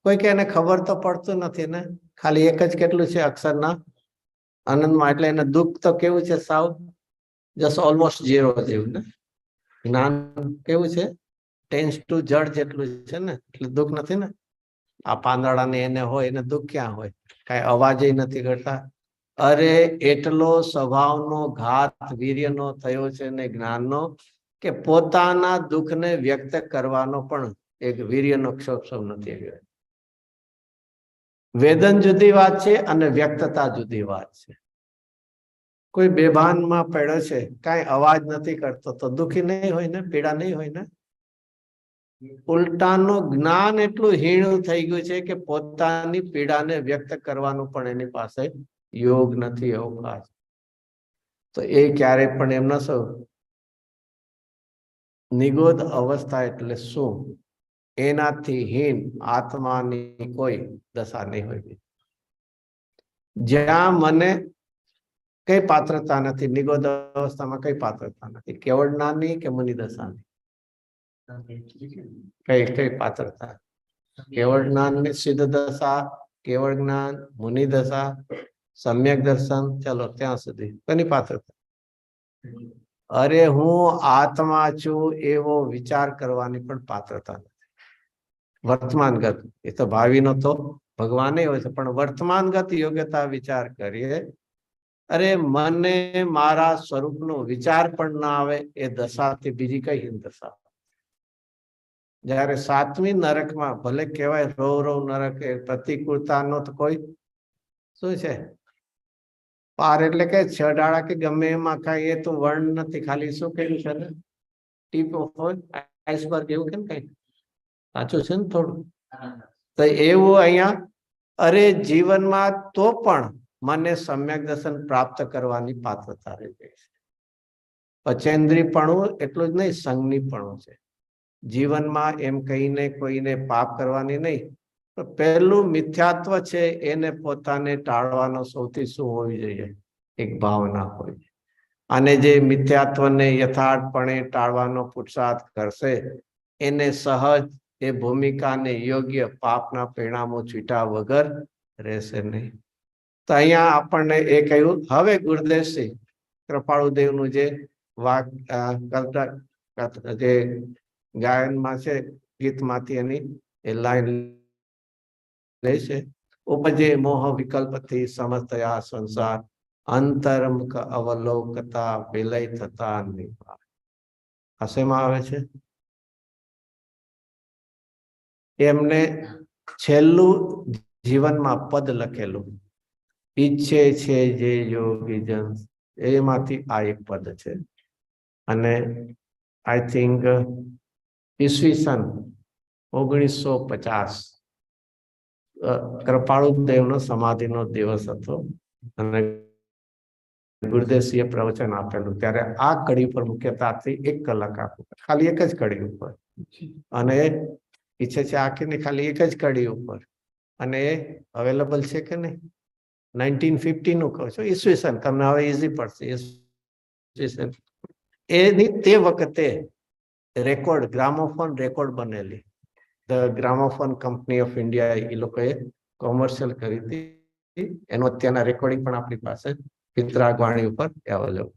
કોઈ કે એને ખબર તો પડતું નથી ને, ખાલી એક જ કેટલું છે અક્ષરના આનંદમાં, એટલે એને દુઃખ તો કેવું છે? સાવ જસ્ટ ઓલમોસ્ટ 0 જેવું ને. જ્ઞાન કેવું છે? ટેન્સ ટુ જડ જેટલું છે ને, એટલે દુઃખ નથી ને. આ પાંદડાને એને હોય, એને દુઃખ ક્યાં હોય? કઈ અવાજ નથી કરતા. અરે એટલો સ્વભાવનો ઘાત વીર્યનો થયો છે ને જ્ઞાનનો, કે પોતાના દુઃખને વ્યક્ત કરવાનો પણ એક વીર્યનો ક્ષોભ નથી આવ્યો. વેદન જુદી વાત છે અને વ્યક્તતા જુદી વાત છે. કોઈ બેભાનમાં પડ્યો છે, કાંઈ અવાજ નથી કરતો, તો દુઃખી નહીં હોય ને, પીડા નહીં હોય ને. ઉલટાનું જ્ઞાન એટલું હીણું થઈ ગયું છે કે પોતાની પીડાને વ્યક્ત કરવાનું પણ એની પાસે યોગ નથી, અવકાશ. તો એ ક્યારે પણ એમ ન શું? નિગોદ અવસ્થા એટલે શું? એનાથી હીન આત્માની કોઈ દશા નહીં હોય. જ્યાં મને કઈ પાત્રતા નથી, નિગોદ અવસ્થામાં કઈ પાત્રતા નથી. કેવળ જ્ઞાનની કે મુનિ દશાની? કઈ પાત્રતા? કેવળ જ્ઞાનની સિદ્ધ દશા કેવળ જ્ઞાન, મુનિ દશા, સમ્યક દર્શન, ચલો ત્યાં સુધી કોની પાત્રતા? અરે હું આત્મા છું એવો વિચાર કરવાની પણ પાત્રતા નથી. વર્તમાનગત, એ તો ભાવિનો તો ભગવાન હોય છે, પણ વર્તમાનગત યોગ્યતા વિચાર કરીએ. અરે મને મારા સ્વરૂપનો વિચાર પણ ના આવે, એ દશાથી બીજી કઈ હિન દશા? જયારે સાતમી નરકમાં ભલે કહેવાય રૌ રૌ નરક, એ પ્રતિકૂળતાનો તો કોઈ શું છે પાર, એટલે કે છ ડાળા કે ગમે એમાં કઈ એ તો વર્ણ નથી, ખાલી શું કહ્યું છે ને, ટીપ ઓફ આઈસબર્ગ એવું કેમ કઈ સાચું છે ને થોડું. તો એવું અહીંયા અરે જીવનમાં તો પણ મને સમ્યક દર્શન પ્રાપ્ત કરવાની પાત્રતા રહી ગઈ છે. પચેન્દ્રીપણું એટલું જ નહીં, સંજ્ઞીપણું છે જીવનમાં. એમ કહીને કોઈને પાપ કરવાની નહીં, પહેલું મિથ્યાત્વ છે એને પોતાને ટાળવાનો સૌથી શું હોવી જોઈએ? એક ભાવના હોય. અને જે મિથ્યાત્વને યથાર્થપણે ટાળવાનો પુરુષાર્થ કરશે એને સહજ એ ભૂમિકાને યોગ્ય પાપના પરિણામો છૂટા વગર રહેશે નહીં. તો અહીંયા આપણને એ કહ્યું. હવે ગુરુદેવસિંહ કૃપાળુદેવનું જે વાક જે ગાયનમાં છે ગીતમાંથી એની એ લાઈન લે છે. ઉપજે મોહ વિકલ્પથી સમસ્તયા સંસાર, અંતર્મુખ અવલોકતા વિલય થતા નિર્વાણ. હસેમાં આવે છે એમને છેલ્લું જીવનમાં પદ લખેલું, ઈચ્છે છે જે યોગી જન, એમાંથી આ એક પદ છે. અને આઈ થિંક ઈસવીસન 1950 કૃપાળુદેવનો સમાધિનો દિવસ હતો અને ગુરુદેવસિંહે પ્રવચન આપેલું. ત્યારે આ કડી ઉપર મુખ્યતાથી 1 કલાક આપવું, ખાલી એક જ કડી ઉપર. અને ઈચ્છે છે આખીને ખાલી એક જ કડી ઉપર. અને એ અવેલેબલ છે કે નહીં? 1950 નું કહો છો, ઈસવીસન, તમને હવે ઈઝી પડશે. ઈસવીસન એની તે વખતે રેકોર્ડ, ગ્રામોફોન રેકોર્ડ બનેલી. The gramophone company of India એ લોકોએ કોમર્શિયલ કરી હતી. એનું અત્યારના રેકોર્ડિંગ પણ આપણી પાસે પિત્રાગવાણી ઉપર અવેલેબલ.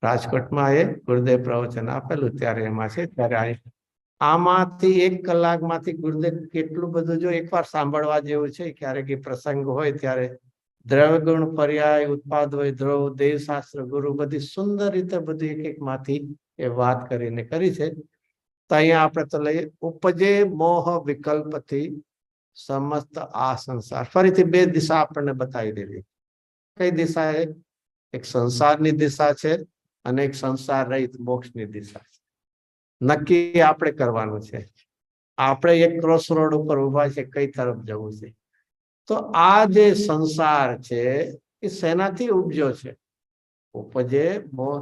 રાજકોટમાં એ ગુરુદેવ પ્રવચન આપેલું ત્યારે એમાં છે. ત્યારે આમાંથી 1 કલાકમાંથી ગુરુદેવ કેટલું બધું, જો એકવાર સાંભળવા જેવું છે. ક્યારેક એ પ્રસંગ હોય ત્યારે દ્રવ્ય ગુણ પર્યાય ઉત્પાદ હોય દ્રવ દેવશાસ્ત્ર ગુરુ, બધી સુંદર રીતે બધી એક માંથી એ વાત કરીને કરી છે. તો અહીંયા આપણે તો લઈએ, ઉપજે મોહ વિકલ્પથી સમસ્ત આ સંસાર. ફરીથી 2 દિશા આપણને બતાવી દીધી. કઈ દિશા? એક સંસારની દિશા છે અને એક સંસાર રહિત મોક્ષની દિશા છે. નક્કી આપણે કરવાનું છે. આપણે એક ક્રોસ રોડ ઉપર ઉભા છે, કઈ તરફ જવું છે. તો આ જે સંસાર છે એ શેનાથી ઉપજ્યો છે? ઉપજે મોહ.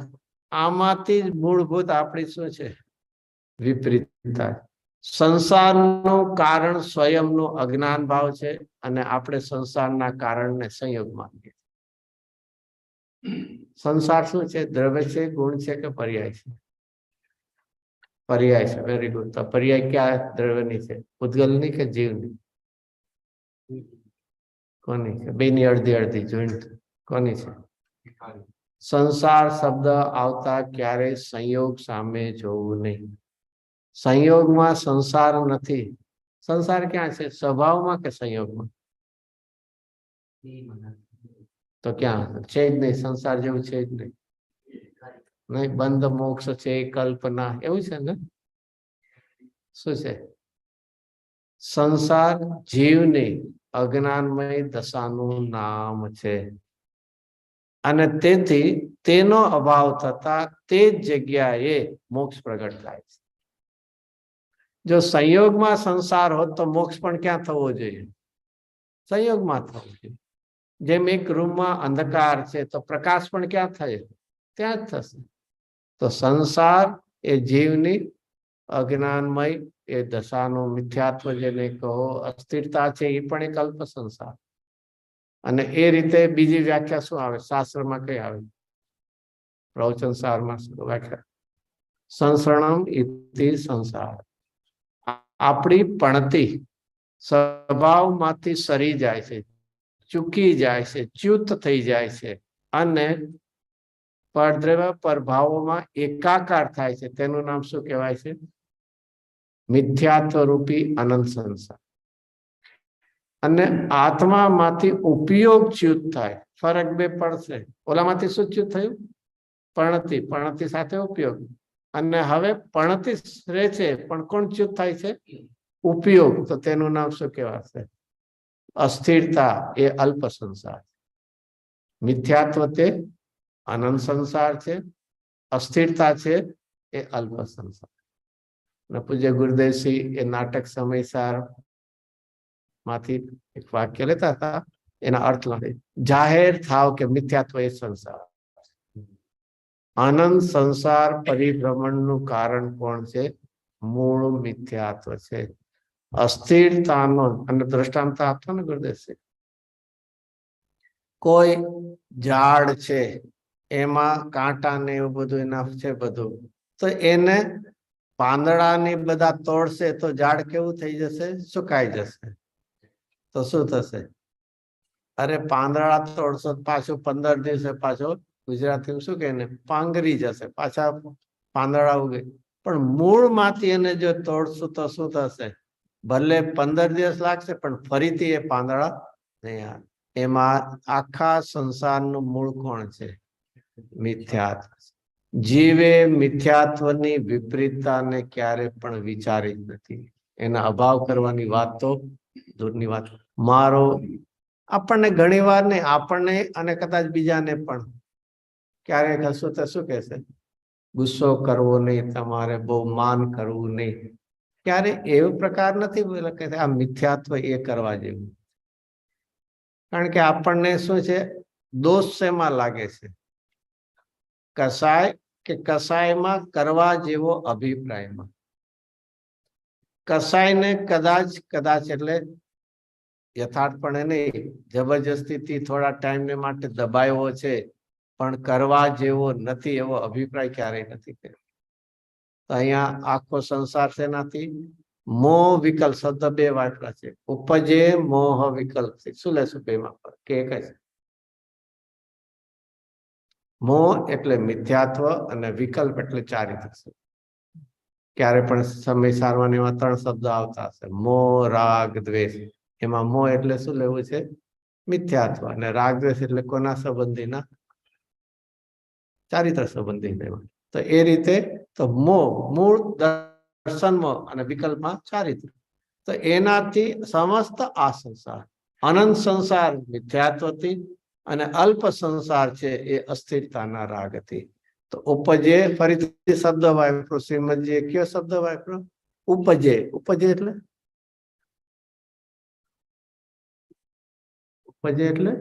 આમાંથી જ મૂળભૂત આપણી શું છે? વિપરીતતા. સંસારનું કારણ સ્વયંનું અજ્ઞાન ભાવ છે અને આપણે સંસારના કારણને સંયોગ માનીએ. સંસાર શું છે? દ્રવ્ય છે, ગુણ છે કે પર્યાય છે? પર્યાય છે. Very good. તો પર્યાય ક્યાં દ્રવ્યની છે? પૂતગલની કે જીવની? કોની છે? બેની અડધી અડધી જોઈન્ટ કોની છે? સંસાર શબ્દ આવતા ક્યારેય સંયોગ સામે જોવું નહીં. સંયોગમાં સંસાર નથી. સંસાર ક્યાં છે? સ્વભાવમાં કે સંયોગમાં? તો ક્યાં છે? જ નહીં. સંસાર જેવું છે જ નહીં. નહીં, બંધ મોક્ષ છે, કલ્પના, એવું છે ને? શું છે? સંસાર જીવની અજ્ઞાનમય દશાનું નામ છે. અને તેથી તેનો અભાવ થતા તે જ જગ્યાએ મોક્ષ પ્રગટ થાય છે. જો સંયોગમાં સંસાર હોત તો મોક્ષ પણ ક્યાં થવો જોઈએ? સંયોગમાં થવો જોઈએ. જેમ એક રૂમમાં અંધકાર છે તો પ્રકાશ પણ ક્યાં થાય? ત્યાં જ થશે. તો સંસાર એ જીવની અજ્ઞાનમય એ દશાનું મિથ્યાત્વ જેને કહો, અસ્થિરતા છે, એ પણ એક અલ્પ સંસાર. અને એ રીતે બીજી વ્યાખ્યા શું આવે? શાસ્ત્રમાં કઈ આવે? પ્રવચન સારમાં વ્યાખ્યા સંસરણમ ઇતિ સંસાર. આપણી પણતી સ્વભાવમાંથી સરી જાય છે, ચૂકી જાય છે, ચ્યુત થઈ જાય છે અને પરદ્રવ્ય પ્રભાવોમાં એકાકાર થાય છે. તેનું નામ શું કહેવાય છે? મિથ્યાત્વ રૂપી અનંત સંસાર. અને આત્મામાંથી ઉપયોગ ચ્યુત થાય. ફરક બે પડશે. ઓલામાંથી શું ચ્યુત થયું? પણતી. પણતી સાથે ઉપયોગ. અને હવે પણતી રહે છે પણ કોણ ચ્યુત થાય છે? ઉપયોગ. તો તેનું નામ શું કહેવાશે? અસ્થિરતા. એ અલ્પ સંસાર. મિથ્યાત્વ તે અનંત સંસાર છે, અસ્થિરતા છે એ અલ્પ સંસાર. અને પૂજ્ય ગુરુદેવસિંહ એ નાટક સમયસાર માંથી એક વાક્ય લેતા હતા, એના અર્થ લખે, જાહેર થાવ કે મિથ્યાત્વ એ સંસાર. અનંત સંસાર પરિભ્રમણનું કારણ કોણ છે? મૂળ મિથ્યાત્વ છે. અસ્થિરતાનો અને દ્રષ્ટાંત આપતો ને ગુરુદેવસિંહ, કોઈ ઝાડ છે એમાં કાંટા ને એવું બધું એના છે બધું, તો એને પાંદડાની બધા તોડશે તો ઝાડ કેવું થઈ જશે? સુકાઈ જશે. તો શું થશે? અરે પાંદડા તોડશો પાછું 15 દિવસે પાછો, ગુજરાતીમાં શું કહે ને, પાંગરી જશે, પાછા પાંદડા ઉગે. પણ મૂળમાંથી એને જો તોડશું તો શું થશે? ભલે 15 દિવસ લાગશે પણ ફરીથી એ પાંદડા નહીં આવે. એમાં આખા સંસારનું મૂળ કોણ છે? મિથ્યાત્વ. જીવે મિથ્યાત્વની વિપરીતતાને ક્યારે પણ વિચારી જ નથી. એના અભાવ કરવાની વાત તો દૂરની વાત. મારો આપણને ઘણી વાર ને, આપણને અને કદાચ બીજાને પણ ક્યારેક હશું તો શું કહેશે? ગુસ્સો કરવો નહીં, તમારે બહુ માન કરવું નહીં. ક્યારે એવો પ્રકાર નથી કે આ મિથ્યાત્વ એ કરવા જેવું. કારણ કે આપણને શું છે? દોષ શેમાં લાગે છે? કસાય કે કસાયમાં કરવા જેવો અભિપ્રાયમાં. કસાયને કદાચ એટલે યથાર્થપણે નહીં, જબરજસ્તીથી થોડા ટાઈમને માટે દબાયો છે, પણ કરવા જેવો નથી એવો અભિપ્રાય ક્યારેય નથી કર્યો. તો અહીંયા આખો સંસાર શેનાથી? મોહ વિકલ્પ. શબ્દ બે વાપરા છે. ઉપજે મોહ વિકલ્પ. શું લેશું બેમાં? કે એક જ. મોહ એટલે મિથ્યાત્વ અને વિકલ્પ એટલે ચારિત્ર. ક્યારે પણ સમય સારવાની એમાં 3 શબ્દ આવતા હશે: મોહ, રાગ, દ્વેષ. એમાં મોહ એટલે શું લેવું છે? મિથ્યાત્વ. અને રાગ દ્વેષ એટલે કોના સંબંધીના? ચારિત્ર સંબંધી. તો એ રીતે તો મોહ મૂળ દર્શન મોહ અને વિકલ્પમાં ચારિત્ર. તો એનાથી સમસ્ત આ સંસાર, અનંત સંસાર મિથ્યાત્વથી અને અલ્પ સંસાર છે એ અસ્થિરતાના રાગથી. તો ઉપજે, ફરીથી શબ્દ વાપરો શ્રીમદજીએ. કયો શબ્દ વાપરો? ઉપજે. ઉપજે એટલે ઉપજે એટલે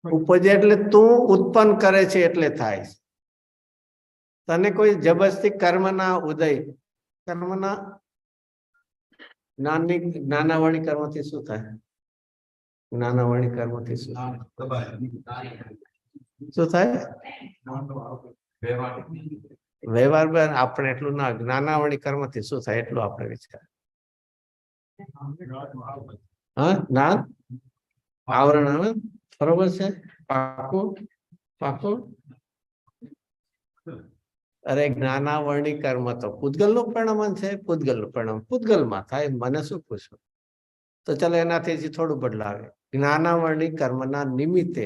ઉપજે એટલે તું ઉત્પન્ન કરે છે એટલે થાય છે. તને કોઈ જબરજસ્તી કર્મના ઉદય, કર્મના જ્ઞાનાવળી કર્મથી શું થાય? જ્ઞાનાવળી કર્મથી શું થાય? શું થાય? વ્યવહાર. આપણે એટલું ના, જ્ઞાનાવળી કર્મથી શું થાય એટલું આપણે વિચાર. હા, જ્ઞાન આવરણ આવે. બરોબર છે. પાકું પાકું. અરે જ્ઞાનાવરણી કર્મ તો પૂતગલ નું પરિણામ છે. પૂતગલ નું પરિણામ પૂતગલમાં થાય. મને શું પૂછવું? તો ચાલો એનાથી હજી થોડું બદલાવે. જ્ઞાનાવરણી કર્મના નિમિત્તે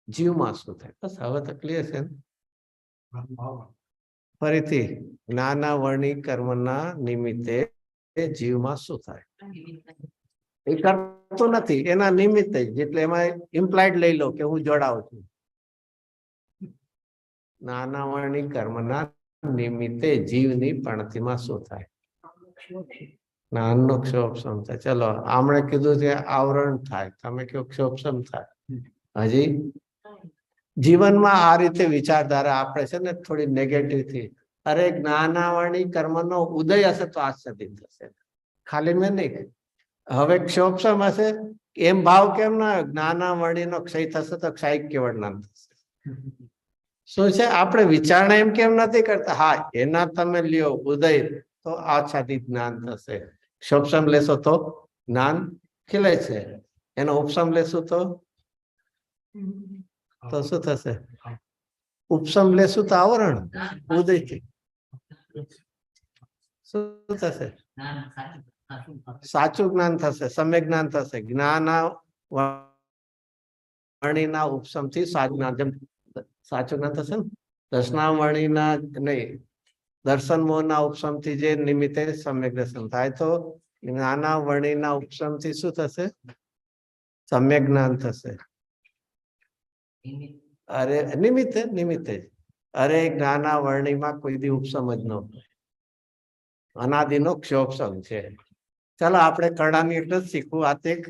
જીવમાં શું થાય? બસ હવે તો ક્લિયર છે. ફરીથી, જ્ઞાનાવરણી કર્મના નિમિત્તે જીવમાં શું થાય? એ કરતો નથી, એના નિમિત્તે જ. એટલે એમાં ઇમ્પ્લાઇડ લઈ લો કે હું જોડાઉં છું. જ્ઞાનાવરણી કર્મના નિમિત્તે જીવની પણતીમાં શું થાય? જ્ઞાનનો ક્ષોભસમ થાય. ચલો, આમણે કીધું છે આવરણ થાય, તમે કયો ક્ષોભસમ થાય. હજી જીવનમાં આ રીતે વિચારધારા આપણે છે ને થોડી નેગેટિવ થી, અરે જ્ઞાનાવરણી કર્મનો ઉદય હશે તો આશ્ચર્ય થશે. ખાલી મેં નહીં. હવે ક્ષોભસમ હશે એમ ભાવ કેમ ના? જ્ઞાનાવરણીનો ક્ષય થશે તો ક્ષય કેવળ નામ થશે. શું છે આપણે વિચારણા એમ કેમ નથી કરતા? હા, એના તમે લ્યો ઉદય તો આચ્છાદિત જ્ઞાન થશે. ક્ષોપસમ લેશો તો જ્ઞાન ખીલે છે. એનો ઉપસમ લેશું તો શું થશે? ઉપસમ લેશું તો આવરણ ઉદયથી શું થશે? સાચું જ્ઞાન થશે, સમ્યક જ્ઞાન થશે. જ્ઞાન વર્ણિના ઉપસમ થી સાચું જ્ઞાન, જેમ સાચું જ્ઞાન થશે ને. દર્શનાવર્ણીના નહીં, દર્શન મોહના ઉપસમ થી જે નિમિત્તે સમ્યક દર્શન થાય, તો જ્ઞાનાવર્ણીના ઉપસમ થી શું થશે? સમ્યક જ્ઞાન થશે. અરે નિમિત્તે નિમિત્તે અરે જ્ઞાનાવર્ણીમાં કોઈ દી ઉપસમ જ ન હોય. અનાદિનો ક્ષોપસમ છે. ચાલો આપણે કરણાની એટલે જ શીખવું. આ એક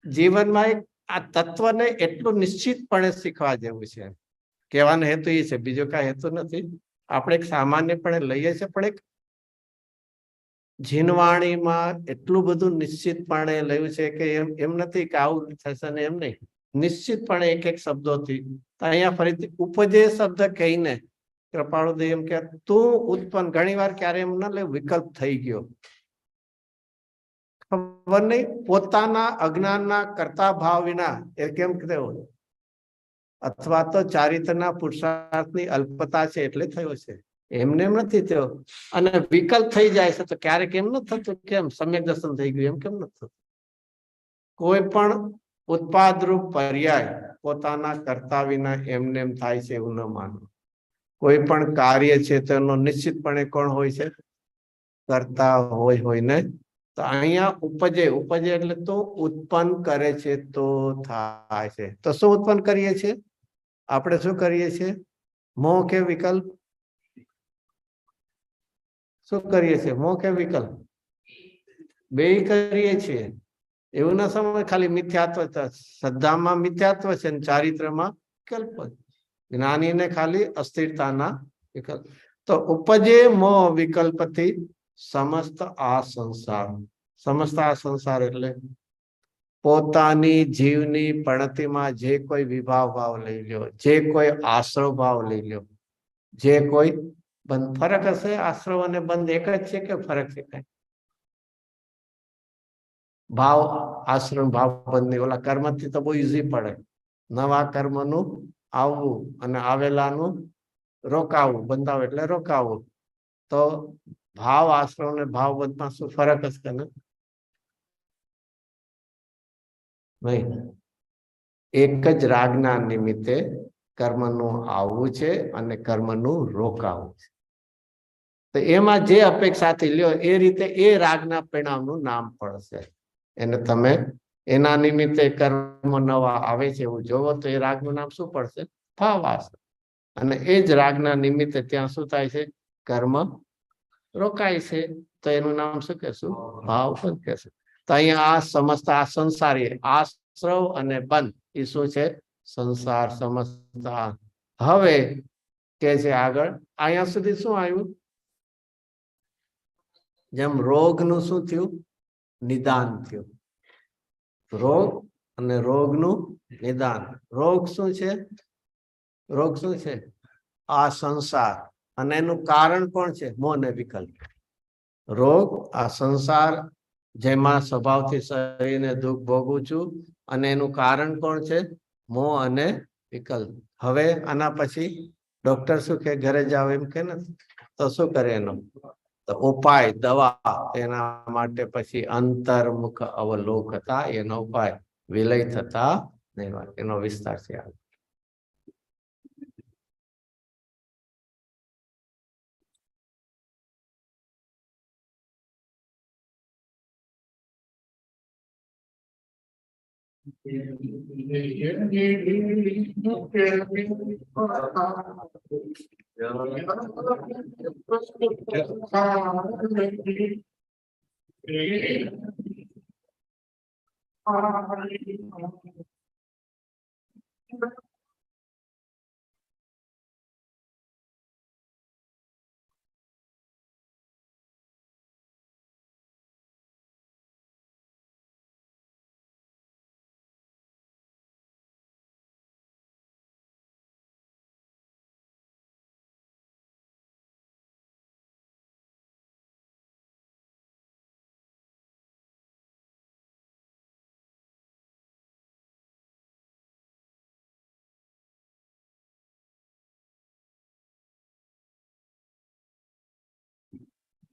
જીવનમાં એક આ તત્વને એટલું નિશ્ચિતપણે શીખવા જેવું છે. કહેવાનો હેતુ એ છે, બીજો કઈ હેતુ નથી. આપણે એક સામાન્યપણે લઈએ છીએ, પણ એક જીનવાણીમાં એટલું બધું નિશ્ચિતપણે લયું છે કે એમ નથી કે આવું થશે ને, એમ નહીં. નિશ્ચિતપણે એક એક શબ્દોથી. અહીંયા ફરીથી ઉપજે શબ્દ કહીને કૃપાળુદેવ એમ કે તું ઉત્પન્ન, ઘણી વાર ક્યારે એમ ના લે વિકલ્પ થઈ ગયો, ખબર નહીં, પોતાના અજ્ઞાનના કરતા ભાવ વિના એ કેમ કહેવું, અથવા તો ચારિત્રના પુરુષાર્થની અલ્પતા છે એટલે થયો છે, એમને એમ નથી થયો. અને વિકલ્પ થઈ જાય છે તો ક્યારેક એમ નથી થતું, કેમ સમ્યક દર્શન થઈ ગયું એમ કેમ નથી થતું? કોઈ પણ ઉત્પાદરૂપ પર્યાય પોતાના કરતા વિના એમને એમ થાય છે એવું ન માનવું. કોઈ પણ કાર્ય છે તેનો નિશ્ચિતપણે કોણ હોય છે? કરતા હોય ને. તો અહીંયા ઉપજે, ઉપજે એટલે તો ઉત્પન્ન કરે છે તો થાય છે. તો શું ઉત્પન્ન કરીએ છીએ આપણે? શું કરીએ છીએ? મોહ કે વિકલ્પ? શું કરીએ છીએ? મોહ કે વિકલ્પ? બેય કરીએ છીએ. એવું ના સમય ખાલી મિથ્યાત્વ, શ્રદ્ધામાં મિથ્યાત્વ છે ને ચારિત્રમાં વિકલ્પ. જ્ઞાનીને ખાલી અસ્થિરતાના વિકલ્પ. તો ઉપજે મોહ વિકલ્પથી સમસ્ત આ સંસાર. સમસ્ત આ સંસાર એટલે પોતાની જીવની પ્રણતિમાં જે કોઈ વિભાવ ભાવ લઈ લ્યો, જે કોઈ આશ્રવ ભાવ લઈ લ્યો, જે કોઈ બંધ. ફરક હશે આશ્રવ અને બંધ એક જ છે કે ફરક છે કઈ? ભાવ આશ્રમ ભાવ બંધની ઓલા કર્મથી તો બહુ ઈઝી પડે. નવા કર્મનું આવવું અને આવેલાનું રોકાવું, બંધાવ એટલે રોકાવું. તો ભાવ આશ્રમ ને ભાવ બંધમાં શું ફરક હશે ને? નહીં, એક જ રાગના નિમિત્તે કર્મનું આવવું છે અને કર્મનું રોકાવું છે. તો એમાં જે અપેક્ષાથી લ્યો એ રીતે એ રાગના પરિણામનું નામ પડશે. એને તમે એના નિમિત્તે કર્મ નવા આવે છે એવું જોવો તો એ રાગનું નામ શું પડશે? ભાવ આશ્રમ. અને એ જ રાગના નિમિત્તે ત્યાં શું થાય છે? કર્મ રોકાય છે, તો એનું નામ શું કહેશું? ભાવ પણ કહેશું. તો અહીંયા આ સમસ્ત આ સંસારી આશ્રવ અને બંધ એ શું છે? સંસાર સમસ્ત. હવે કે છે આગળ અહીંયા સુધી શું આવ્યું? જેમ રોગનું શું થયું? નિદાન થયું. રોગ અને રોગનું નિદાન. રોગ શું છે? રોગ શું છે? આ સંસાર. અને એનું કારણ કોણ છે? મોહ ને વિકલ્પ. રોગ આ સંસાર, જેમાં સ્વભાવથી શરીરને દુઃખ ભોગવું છું, અને એનું કારણ કોણ છે? મોહ અને વિકલ્પ. હવે આના પછી ડોક્ટર શું કે ઘરે જાવ એમ કે નથી, તો શું કરે એનો? તો ઉપાય દવા. એના માટે પછી અંતર્મુખ અવલોકતા એનો ઉપાય વિલય થતા નહીં. એનો વિસ્તાર છે.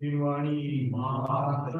નિર્વાણી મહારાજ